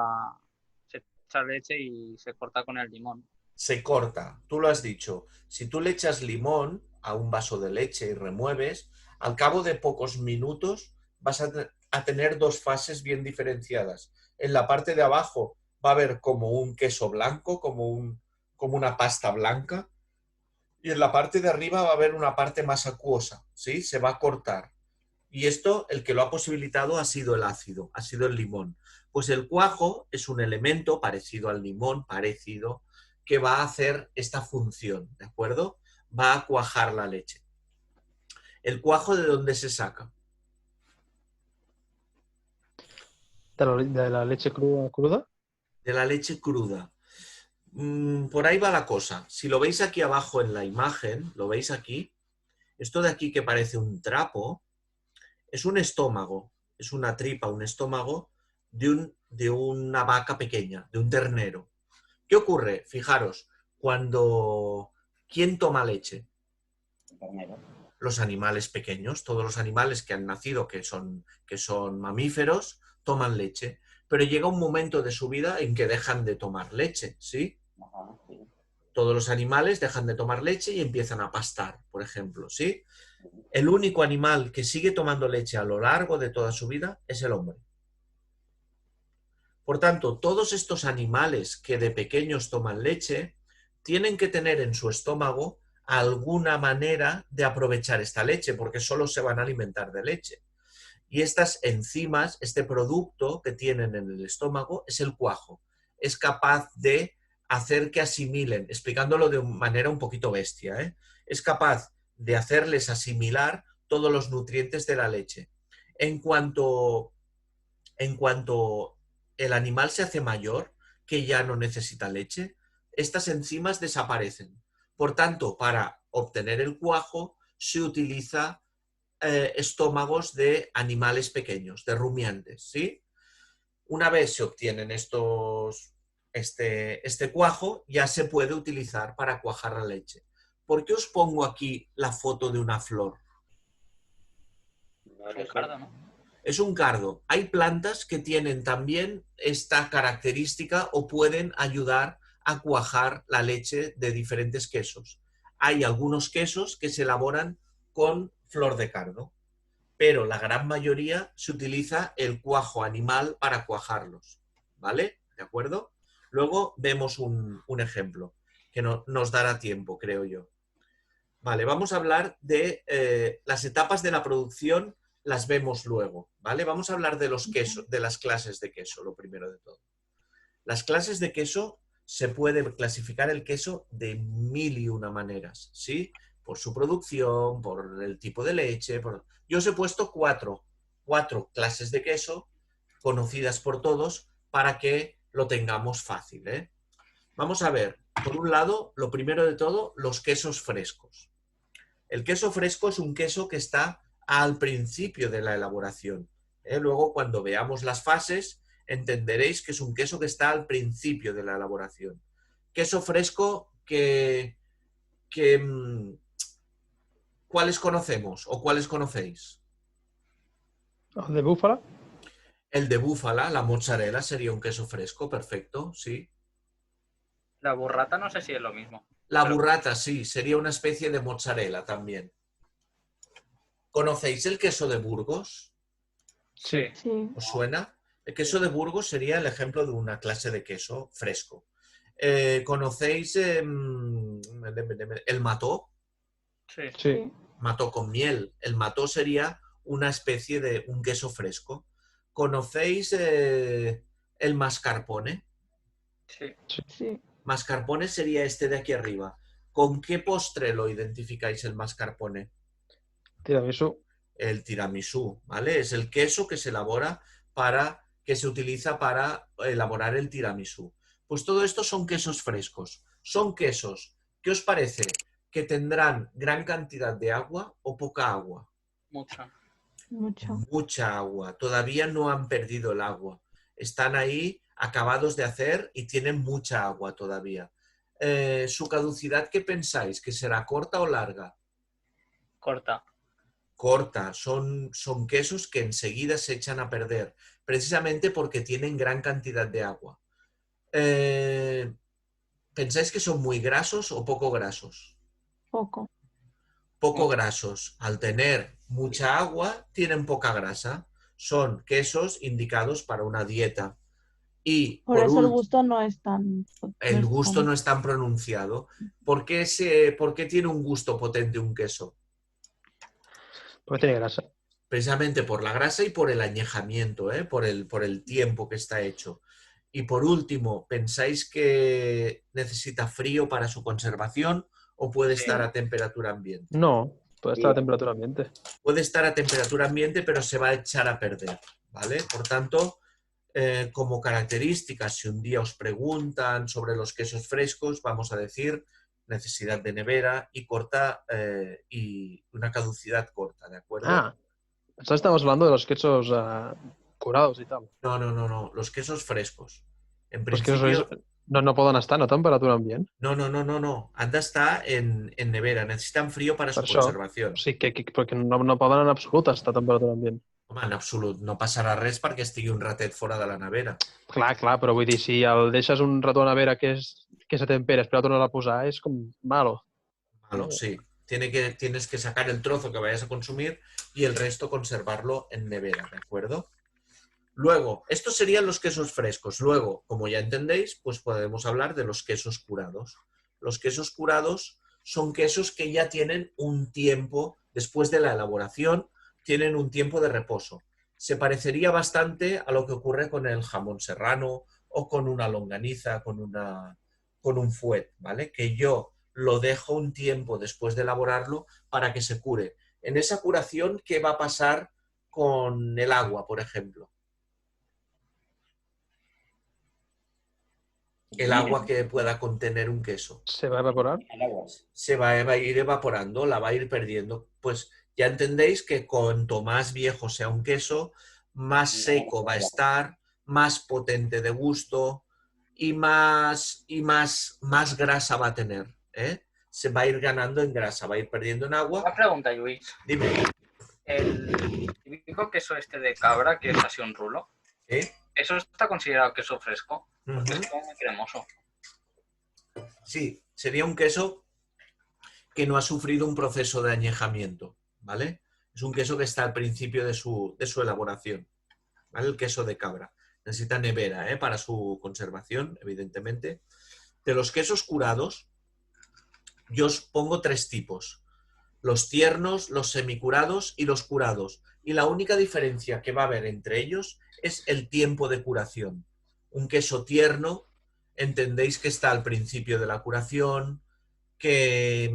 [SPEAKER 4] leche y se corta con el limón.
[SPEAKER 1] Se corta, tú lo has dicho. Si tú le echas limón a un vaso de leche y remueves, al cabo de pocos minutos vas a tener dos fases bien diferenciadas. En la parte de abajo va a haber como un queso blanco, como una pasta blanca, y en la parte de arriba va a haber una parte más acuosa, ¿sí? Se va a cortar. Y esto, el que lo ha posibilitado ha sido el ácido, ha sido el limón. Pues el cuajo es un elemento parecido al limón, que va a hacer esta función, ¿de acuerdo? Va a cuajar la leche. ¿El cuajo de dónde se saca?
[SPEAKER 5] ¿De la leche cruda?
[SPEAKER 1] De la leche cruda. Por ahí va la cosa. Si lo veis aquí abajo en la imagen, lo veis aquí, esto de aquí que parece un trapo, es un estómago, es una tripa, un estómago de una vaca pequeña, de un ternero. ¿Qué ocurre? Fijaros, ¿quién toma leche? Los animales pequeños, todos los animales que han nacido, que son mamíferos, toman leche. Pero llega un momento de su vida en que dejan de tomar leche, ¿sí? Todos los animales dejan de tomar leche y empiezan a pastar, por ejemplo, ¿sí? El único animal que sigue tomando leche a lo largo de toda su vida es el hombre. Por tanto, todos estos animales que de pequeños toman leche tienen que tener en su estómago alguna manera de aprovechar esta leche, porque solo se van a alimentar de leche. Y estas enzimas, este producto que tienen en el estómago es el cuajo. Es capaz de hacer que asimilen, explicándolo de manera un poquito bestia, ¿eh? Es capaz de hacerles asimilar todos los nutrientes de la leche. En cuanto el animal se hace mayor, que ya no necesita leche, estas enzimas desaparecen. Por tanto, para obtener el cuajo se utiliza estómagos de animales pequeños, de rumiantes, ¿sí? Una vez se obtienen este cuajo, ya se puede utilizar para cuajar la leche. ¿Por qué os pongo aquí la foto de una flor?
[SPEAKER 4] Un cardo, ¿no?
[SPEAKER 1] Es un cardo. Hay plantas que tienen también esta característica o pueden ayudar a cuajar la leche de diferentes quesos. Hay algunos quesos que se elaboran con flor de cardo, pero la gran mayoría se utiliza el cuajo animal para cuajarlos, ¿vale? ¿De acuerdo? Luego vemos un ejemplo que nos dará tiempo, creo yo. Vale, vamos a hablar de las etapas de la producción, las vemos luego, ¿vale? Vamos a hablar de los quesos, de las clases de queso, lo primero de todo. Las clases de queso, se puede clasificar el queso de 1001 maneras, ¿sí? Por su producción, por el tipo de leche. Yo os he puesto cuatro clases de queso conocidas por todos para que lo tengamos fácil, ¿eh? Vamos a ver, por un lado, lo primero de todo, los quesos frescos. El queso fresco es un queso que está al principio de la elaboración, ¿eh? Luego, cuando veamos las fases, entenderéis que es un queso que está al principio de la elaboración. Queso fresco ¿cuáles conocemos o cuáles conocéis?
[SPEAKER 5] ¿El de búfala?
[SPEAKER 1] El de búfala, la mozzarella, sería un queso fresco, perfecto, sí.
[SPEAKER 4] La burrata no sé si es lo mismo.
[SPEAKER 1] La burrata, sí, sería una especie de mozzarella también. ¿Conocéis el queso de Burgos?
[SPEAKER 4] Sí.
[SPEAKER 1] ¿Os suena? El queso de Burgos sería el ejemplo de una clase de queso fresco. ¿Conocéis el mató?
[SPEAKER 4] Sí.
[SPEAKER 1] Mató con miel. El mató sería una especie de un queso fresco. ¿Conocéis el mascarpone?
[SPEAKER 4] Sí.
[SPEAKER 1] Mascarpone sería este de aquí arriba. ¿Con qué postre lo identificáis el mascarpone?
[SPEAKER 5] Tiramisú.
[SPEAKER 1] El tiramisú, ¿vale? Es el queso que se elabora que se utiliza para elaborar el tiramisú. Pues todo esto son quesos frescos. Son quesos, ¿qué os parece? ¿Que tendrán gran cantidad de agua o poca agua? Mucha agua. Todavía no han perdido el agua. Están ahí acabados de hacer y tienen mucha agua todavía. ¿Su caducidad qué pensáis? ¿Que será corta o larga?
[SPEAKER 4] Corta.
[SPEAKER 1] Corta. Son quesos que enseguida se echan a perder, precisamente porque tienen gran cantidad de agua. ¿Pensáis que son muy grasos o poco grasos? Poco grasos. Al tener mucha agua, tienen poca grasa. Son quesos indicados para una dieta. Y
[SPEAKER 2] por eso el gusto no es tan...
[SPEAKER 1] El gusto no es tan pronunciado. ¿Por qué tiene un gusto potente un queso?
[SPEAKER 5] Porque tiene grasa.
[SPEAKER 1] Precisamente por la grasa y por el añejamiento, ¿eh? por el tiempo que está hecho. Y por último, ¿pensáis que necesita frío para su conservación o puede estar a temperatura ambiente?
[SPEAKER 5] No, puede estar a temperatura ambiente.
[SPEAKER 1] Puede estar a temperatura ambiente, pero se va a echar a perder, ¿vale? Por tanto, como características, si un día os preguntan sobre los quesos frescos, vamos a decir necesidad de nevera y corta y una caducidad corta, ¿de acuerdo?
[SPEAKER 5] Estamos hablando de los quesos curados y tal.
[SPEAKER 1] No, los quesos frescos. En
[SPEAKER 5] Los
[SPEAKER 1] principio...
[SPEAKER 5] quesos no pueden estar a temperatura ambiente.
[SPEAKER 1] No. Han de estar en nevera. Necesitan frío para su conservación.
[SPEAKER 5] Sí, perquè no poden en absolut estar a temperatura ambient.
[SPEAKER 1] Home, en absolut. No passarà res perquè estigui un ratet fora de la nevera.
[SPEAKER 5] Clar, però vull dir, si el deixes un rato a la nevera que que se tempera, però tornar a posar és com malo.
[SPEAKER 1] Malo, sí. Tienes que sacar el trozo que vayas a consumir y el resto conservarlo en nevera, ¿de acuerdo? Luego, estos serían los quesos frescos. Luego, como ya entendéis, pues podemos hablar de los quesos curados. Los quesos curados son quesos que ya tienen un tiempo, después de la elaboración, tienen un tiempo de reposo. Se parecería bastante a lo que ocurre con el jamón serrano o con una longaniza, con un fuet, ¿vale? Que yo lo dejo un tiempo después de elaborarlo para que se cure. En esa curación, ¿qué va a pasar con el agua, por ejemplo? El agua que pueda contener un queso.
[SPEAKER 5] ¿Se va a evaporar?
[SPEAKER 6] El agua.
[SPEAKER 1] Se va a ir evaporando, la va a ir perdiendo. Pues ya entendéis que cuanto más viejo sea un queso, más seco va a estar, más potente de gusto y más grasa va a tener, ¿eh? Se va a ir ganando en grasa, va a ir perdiendo en agua.
[SPEAKER 4] Una pregunta, Luis.
[SPEAKER 1] Dime.
[SPEAKER 4] El típico queso este de cabra, que es así un rulo, ¿eso está considerado queso fresco? Porque es como muy cremoso.
[SPEAKER 1] Sí, sería un queso que no ha sufrido un proceso de añejamiento, ¿vale? Es un queso que está al principio de su elaboración, ¿vale? El queso de cabra. Necesita nevera, para su conservación, evidentemente. De los quesos curados, yo os pongo 3 tipos. Los tiernos, los semicurados y los curados. Y la única diferencia que va a haber entre ellos es el tiempo de curación. Un queso tierno, entendéis que está al principio de la curación, que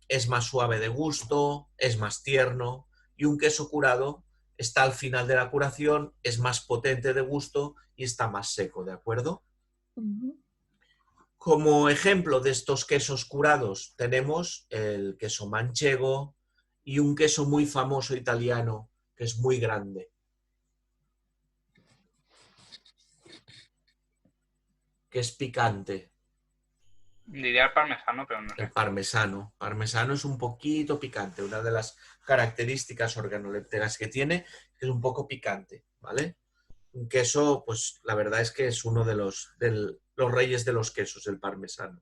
[SPEAKER 1] es más suave de gusto, es más tierno, y un queso curado está al final de la curación, es más potente de gusto y está más seco, ¿de acuerdo? Como ejemplo de estos quesos curados tenemos el queso manchego y un queso muy famoso italiano que es muy grande, que es picante.
[SPEAKER 4] Diría el parmesano, pero no sé.
[SPEAKER 1] El parmesano. Parmesano es un poquito picante. Una de las características organolépticas que tiene es un poco picante, ¿vale? Un queso, pues la verdad es que es uno de los reyes de los quesos, el parmesano.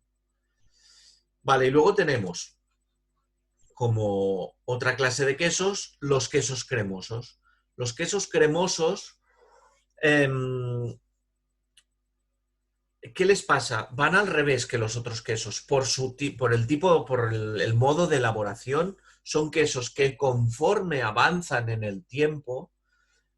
[SPEAKER 1] Vale, y luego tenemos como otra clase de quesos, los quesos cremosos. Los quesos cremosos, ¿qué les pasa? Van al revés que los otros quesos. Por el modo de elaboración, son quesos que conforme avanzan en el tiempo,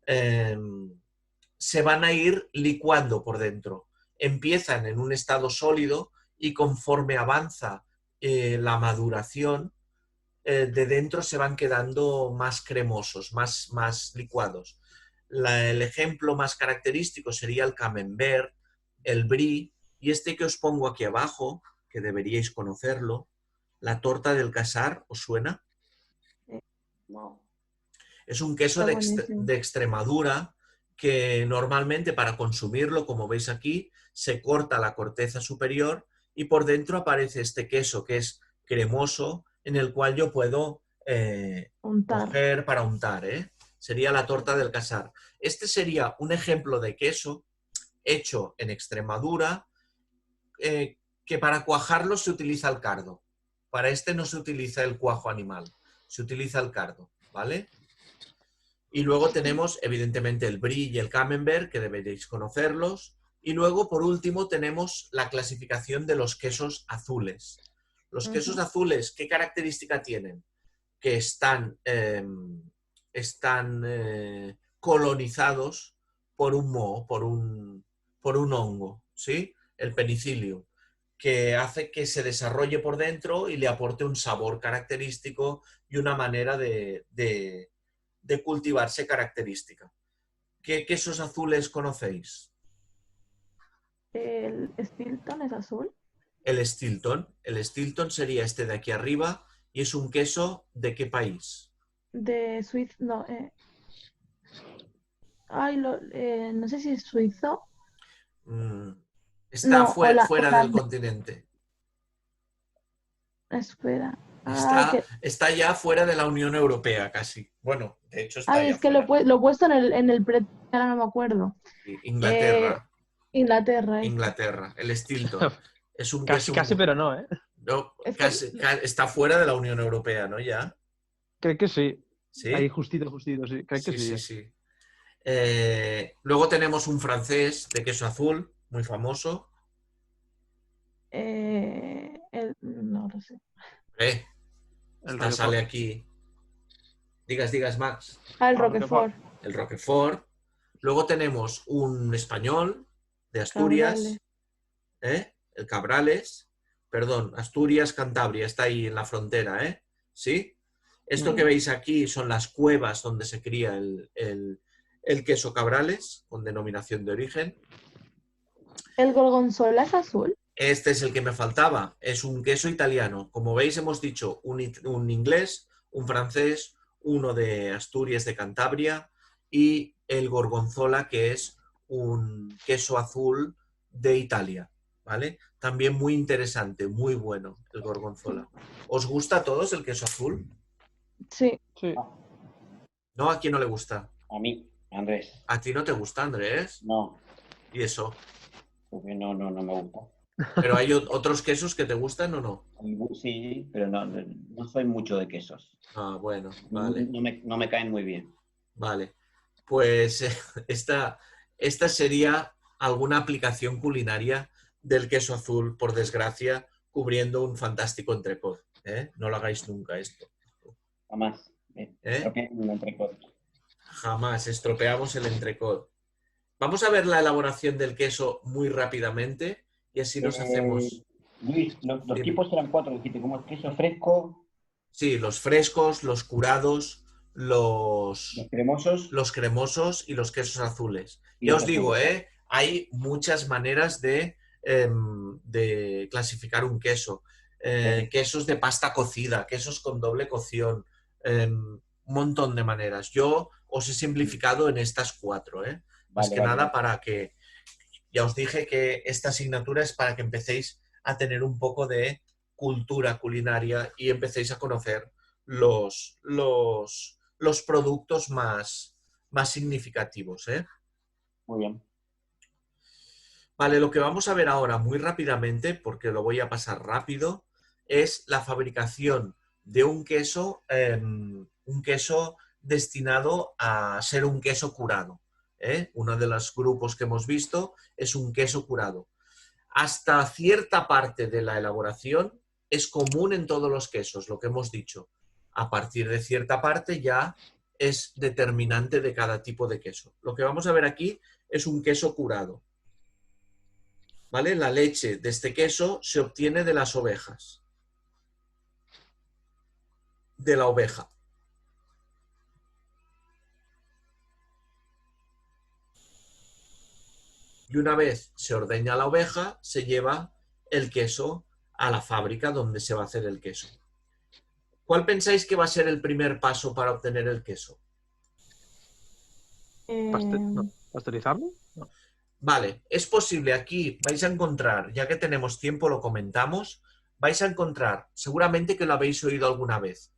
[SPEAKER 1] se van a ir licuando por dentro. Empiezan en un estado sólido y conforme avanza la maduración, de dentro se van quedando más cremosos, más licuados. El ejemplo más característico sería el camembert, el brie, y este que os pongo aquí abajo, que deberíais conocerlo, la torta del Casar, ¿os suena?
[SPEAKER 2] No.
[SPEAKER 1] Es un queso de Extremadura que normalmente para consumirlo, como veis aquí, se corta la corteza superior y por dentro aparece este queso que es cremoso, en el cual yo puedo coger para untar, Sería la torta del Casar. Este sería un ejemplo de queso hecho en Extremadura, que para cuajarlo se utiliza el cardo. Para este no se utiliza el cuajo animal, se utiliza el cardo, ¿vale? Y luego tenemos, evidentemente, el brie y el camembert, que deberéis conocerlos. Y luego, por último, tenemos la clasificación de los quesos azules. Los quesos azules, ¿qué característica tienen? Que están colonizados por un moho, por un hongo, ¿sí? El penicillium, que hace que se desarrolle por dentro y le aporte un sabor característico y una manera de cultivarse característica. ¿Qué quesos azules conocéis?
[SPEAKER 2] ¿El Stilton es azul?
[SPEAKER 1] El Stilton sería este de aquí arriba y es un queso ¿de qué país?
[SPEAKER 2] De Suiza, no. No sé si es suizo.
[SPEAKER 1] Está fuera del continente.
[SPEAKER 2] Espera.
[SPEAKER 1] Está ya fuera de la Unión Europea casi. Bueno, de hecho está ya
[SPEAKER 2] es que lo he puesto en el ahora no me acuerdo.
[SPEAKER 1] Inglaterra.
[SPEAKER 2] Inglaterra.
[SPEAKER 1] Inglaterra, el Stilton. Es un
[SPEAKER 5] Casi,
[SPEAKER 1] queso
[SPEAKER 5] casi, pero no, ¿eh?
[SPEAKER 1] no,
[SPEAKER 2] Es que-
[SPEAKER 1] está fuera de la Unión Europea, ¿no? Ya.
[SPEAKER 5] Creo que sí.
[SPEAKER 1] ¿Sí?
[SPEAKER 5] Ahí justito, sí. Creo que
[SPEAKER 1] Sí,
[SPEAKER 5] sí.
[SPEAKER 1] sí, sí. Luego tenemos un francés de queso azul, muy famoso.
[SPEAKER 2] No lo sé.
[SPEAKER 1] Eh,
[SPEAKER 5] El
[SPEAKER 1] sale
[SPEAKER 5] Roquefort.
[SPEAKER 1] aquí. Digas, Max.
[SPEAKER 2] El
[SPEAKER 5] Ah,
[SPEAKER 2] Roquefort.
[SPEAKER 1] El Roquefort. Luego tenemos un español de
[SPEAKER 2] Cabrales.
[SPEAKER 1] Asturias, el Cabrales. Perdón, Asturias, Cantabria, está ahí en la frontera, ¿eh? ¿Sí? Esto
[SPEAKER 2] Sí.
[SPEAKER 1] que veis aquí son las cuevas donde se cría el queso Cabrales, con denominación de origen.
[SPEAKER 2] ¿El gorgonzola es azul?
[SPEAKER 1] Este es el que me faltaba, es un queso italiano. Como veis, hemos dicho un inglés, un francés, uno de Asturias, de Cantabria, y el gorgonzola, que es un queso azul de Italia, ¿vale? También muy interesante, muy bueno el gorgonzola. ¿Os gusta a todos el queso azul?
[SPEAKER 2] Sí.
[SPEAKER 5] Sí.
[SPEAKER 1] ¿No? ¿A quién no le gusta?
[SPEAKER 6] A mí, Andrés.
[SPEAKER 1] ¿A ti no te gusta, Andrés?
[SPEAKER 6] No,
[SPEAKER 1] ¿Y eso?
[SPEAKER 6] porque no me gusta.
[SPEAKER 1] ¿Pero hay otros quesos que te gustan o no?
[SPEAKER 6] Sí, pero no soy mucho de quesos.
[SPEAKER 1] Ah, bueno, vale.
[SPEAKER 6] No me caen muy bien.
[SPEAKER 1] Vale, pues esta sería alguna aplicación culinaria del queso azul, por desgracia, cubriendo un fantástico entrecot. ¿Eh? No lo hagáis nunca esto.
[SPEAKER 6] Jamás.
[SPEAKER 1] ¿Eh?
[SPEAKER 6] Un entrecot.
[SPEAKER 1] Jamás estropeamos el entrecot. Vamos a ver la elaboración del queso muy rápidamente y así nos hacemos...
[SPEAKER 6] Luis, los
[SPEAKER 1] Dime.
[SPEAKER 6] tipos eran 4, dijiste, como el queso fresco,
[SPEAKER 1] Sí, los frescos, los curados, los cremosos y los quesos azules.
[SPEAKER 6] Y
[SPEAKER 1] Ya
[SPEAKER 6] los
[SPEAKER 1] os digo,
[SPEAKER 6] azules.
[SPEAKER 1] hay muchas maneras de clasificar un queso. Quesos de pasta cocida, quesos con doble cocción, un montón de maneras. Yo os he simplificado en estas 4, más que nada para que, ya os dije que esta asignatura es para que empecéis a tener un poco de cultura culinaria y empecéis a conocer los productos más significativos.
[SPEAKER 6] Muy bien.
[SPEAKER 1] Vale, lo que vamos a ver ahora muy rápidamente, porque lo voy a pasar rápido, es la fabricación de un queso destinado a ser un queso curado. Uno de los grupos que hemos visto es un queso curado. Hasta cierta parte de la elaboración es común en todos los quesos, lo que hemos dicho. A partir de cierta parte ya es determinante de cada tipo de queso. Lo que vamos a ver aquí es un queso curado. ¿Vale? La leche de este queso se obtiene de las ovejas. De la oveja. Y una vez se ordeña la oveja, se lleva el queso a la fábrica donde se va a hacer el queso. ¿Cuál pensáis que va a ser el primer paso para obtener el queso?
[SPEAKER 5] ¿Pasteurizarlo? No.
[SPEAKER 1] Vale, es posible. Aquí vais a encontrar, ya que tenemos tiempo, lo comentamos, vais a encontrar, seguramente que lo habéis oído alguna vez,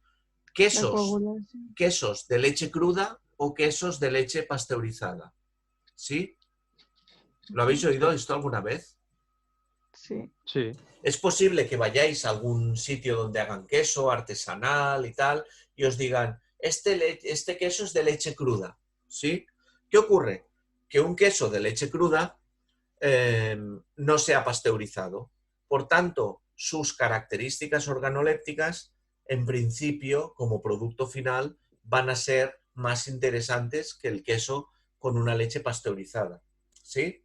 [SPEAKER 1] quesos de leche cruda o quesos de leche pasteurizada. ¿Sí? ¿Lo habéis oído esto alguna vez?
[SPEAKER 2] Sí.
[SPEAKER 5] Sí.
[SPEAKER 1] Es posible que vayáis a algún sitio donde hagan queso artesanal y tal, y os digan, este queso es de leche cruda. ¿Sí? ¿Qué ocurre? Que un queso de leche cruda no se ha pasteurizado. Por tanto, sus características organolépticas, en principio, como producto final, van a ser más interesantes que el queso con una leche pasteurizada. ¿Sí?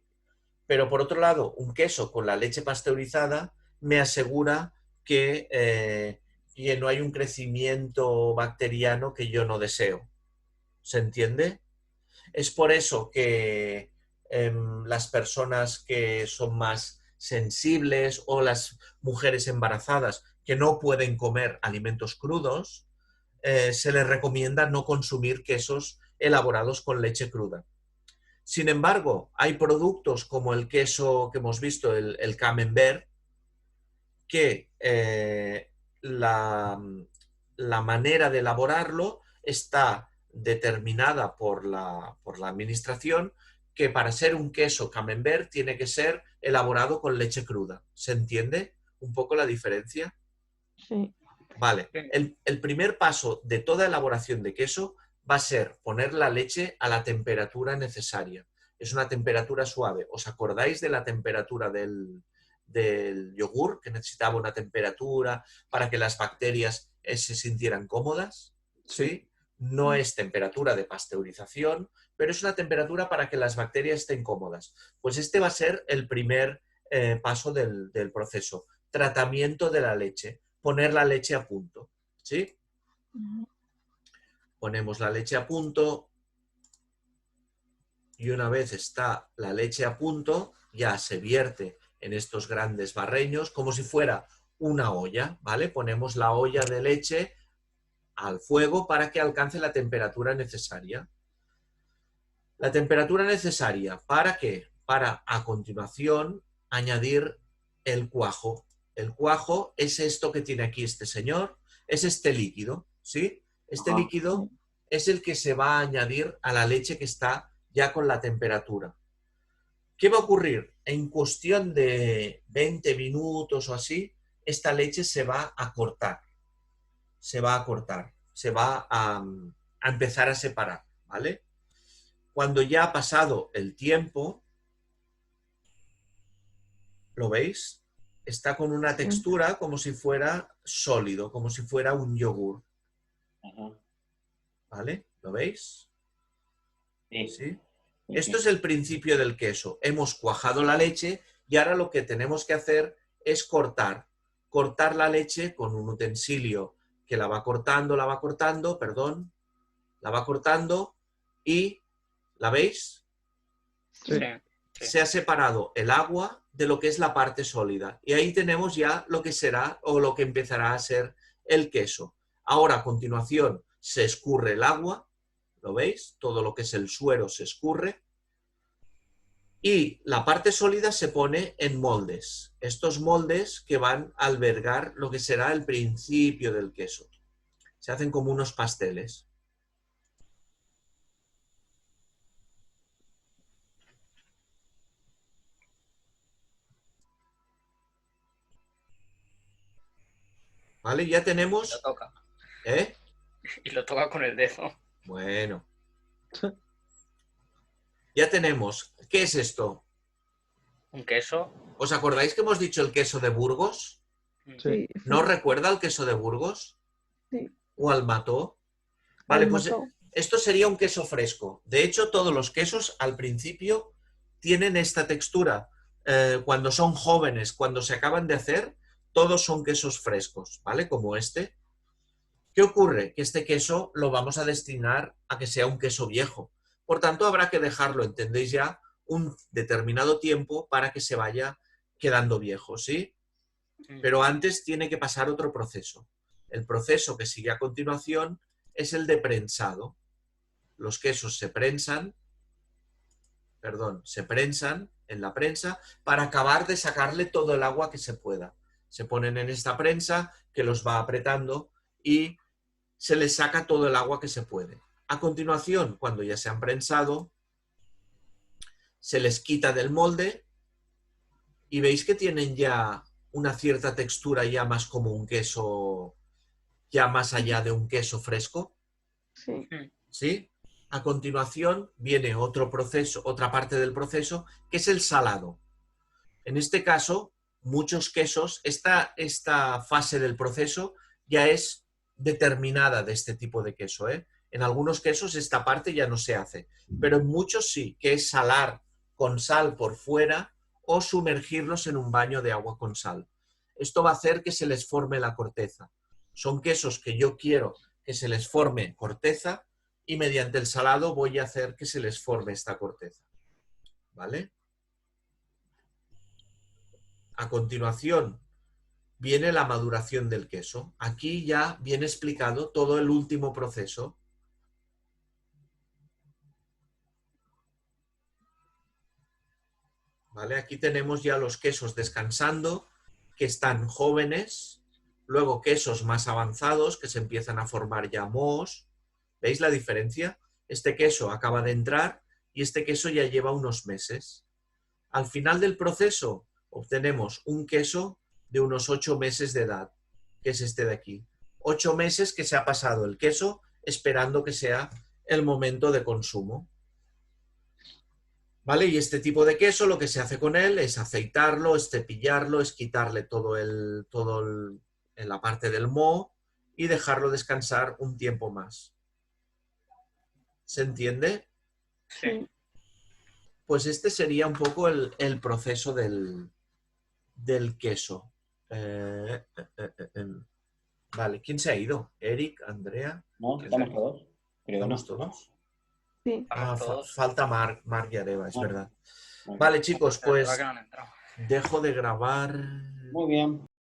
[SPEAKER 1] Pero por otro lado, un queso con la leche pasteurizada me asegura que no hay un crecimiento bacteriano que yo no deseo. ¿Se entiende? Es por eso que las personas que son más sensibles o las mujeres embarazadas que no pueden comer alimentos crudos, se les recomienda no consumir quesos elaborados con leche cruda. Sin embargo, hay productos como el queso que hemos visto, el camembert, que la manera de elaborarlo está determinada por la administración, que para ser un queso camembert tiene que ser elaborado con leche cruda. ¿Se entiende un poco la diferencia?
[SPEAKER 2] Sí.
[SPEAKER 1] Vale. El primer paso de toda elaboración de queso va a ser poner la leche a la temperatura necesaria. Es una temperatura suave. ¿Os acordáis de la temperatura del yogur? Que necesitaba una temperatura para que las bacterias se sintieran cómodas. ¿Sí? No es temperatura de pasteurización, pero es una temperatura para que las bacterias estén cómodas. Pues este va a ser el primer paso del proceso. Tratamiento de la leche. Poner la leche a punto. ¿Sí? Ponemos la leche a punto y una vez está la leche a punto, ya se vierte en estos grandes barreños como si fuera una olla, ¿vale? Ponemos la olla de leche al fuego para que alcance la temperatura necesaria. La temperatura necesaria, ¿para qué? Para, a continuación, añadir el cuajo. El cuajo es esto que tiene aquí este señor, es este líquido, ¿sí? Este líquido es el que se va a añadir a la leche que está ya con la temperatura. ¿Qué va a ocurrir? En cuestión de 20 minutos o así, esta leche se va a cortar. Se va a cortar, se va a empezar a separar, ¿vale? Cuando ya ha pasado el tiempo, ¿lo veis? Está con una textura como si fuera sólido, como si fuera un yogur. ¿Vale? ¿Lo veis? ¿Sí? Esto es el principio del queso. Hemos cuajado la leche y ahora lo que tenemos que hacer es cortar. Cortar la leche con un utensilio que la va cortando, perdón. La va cortando y... ¿La veis?
[SPEAKER 5] Sí.
[SPEAKER 1] Se ha separado el agua de lo que es la parte sólida. Y ahí tenemos ya lo que será o lo que empezará a ser el queso. Ahora, a continuación, se escurre el agua. ¿Lo veis? Todo lo que es el suero se escurre. Y la parte sólida se pone en moldes. Estos moldes que van a albergar lo que será el principio del queso. Se hacen como unos pasteles. ¿Vale? Ya tenemos...
[SPEAKER 4] Lo toca.
[SPEAKER 1] ¿Eh?
[SPEAKER 4] Y lo toca con el dedo.
[SPEAKER 1] Bueno. Ya tenemos. ¿Qué es esto?
[SPEAKER 4] ¿Un queso?
[SPEAKER 1] ¿Os acordáis que hemos dicho el queso de Burgos?
[SPEAKER 5] Sí.
[SPEAKER 1] ¿No os recuerda el queso de Burgos?
[SPEAKER 2] Sí.
[SPEAKER 1] ¿O al mató? Vale,
[SPEAKER 2] Al
[SPEAKER 1] pues
[SPEAKER 2] mató.
[SPEAKER 1] esto sería un queso fresco. De hecho, todos los quesos al principio tienen esta textura. Cuando son jóvenes, cuando se acaban de hacer, todos son quesos frescos, ¿vale? Como este. ¿Qué ocurre? Que este queso lo vamos a destinar a que sea un queso viejo. Por tanto, habrá que dejarlo, entendéis ya, un determinado tiempo para que se vaya quedando viejo, ¿sí? Pero antes tiene que pasar otro proceso. El proceso que sigue a continuación es el de prensado. Los quesos se prensan en la prensa para acabar de sacarle todo el agua que se pueda. Se ponen en esta prensa que los va apretando y se les saca todo el agua que se puede. A continuación, cuando ya se han prensado, se les quita del molde y veis que tienen ya una cierta textura ya más como un queso, ya más allá de un queso fresco.
[SPEAKER 2] Sí.
[SPEAKER 1] ¿Sí? A continuación viene otro proceso, otra parte del proceso, que es el salado. En este caso, muchos quesos, esta fase del proceso ya es determinada de este tipo de queso, ¿eh? En algunos quesos esta parte ya no se hace, pero en muchos sí, que es salar con sal por fuera o sumergirlos en un baño de agua con sal. Esto va a hacer que se les forme la corteza. Son quesos que yo quiero que se les forme corteza y mediante el salado voy a hacer que se les forme esta corteza. ¿Vale? A continuación viene la maduración del queso. Aquí ya viene explicado todo el último proceso. ¿Vale? Aquí tenemos ya los quesos descansando, que están jóvenes, luego quesos más avanzados que se empiezan a formar ya mohos. ¿Veis la diferencia? Este queso acaba de entrar y este queso ya lleva unos meses. Al final del proceso obtenemos un queso de unos 8 meses de edad, que es este de aquí. 8 meses que se ha pasado el queso esperando que sea el momento de consumo. ¿Vale? Y este tipo de queso lo que se hace con él es aceitarlo, es cepillarlo, es quitarle la parte del moho y dejarlo descansar un tiempo más. ¿Se entiende?
[SPEAKER 2] Sí.
[SPEAKER 1] Pues este sería un poco el proceso del queso. Vale, ¿quién se ha ido? ¿Eric? ¿Andrea?
[SPEAKER 6] No, estamos todos. Creo que no.
[SPEAKER 1] ¿Estamos todos?
[SPEAKER 2] Sí.
[SPEAKER 1] Falta Marc y Areva, es verdad.
[SPEAKER 6] Vale.
[SPEAKER 1] Vale, chicos, pues
[SPEAKER 4] Que no han entrado.
[SPEAKER 1] dejo de grabar.
[SPEAKER 6] Muy bien.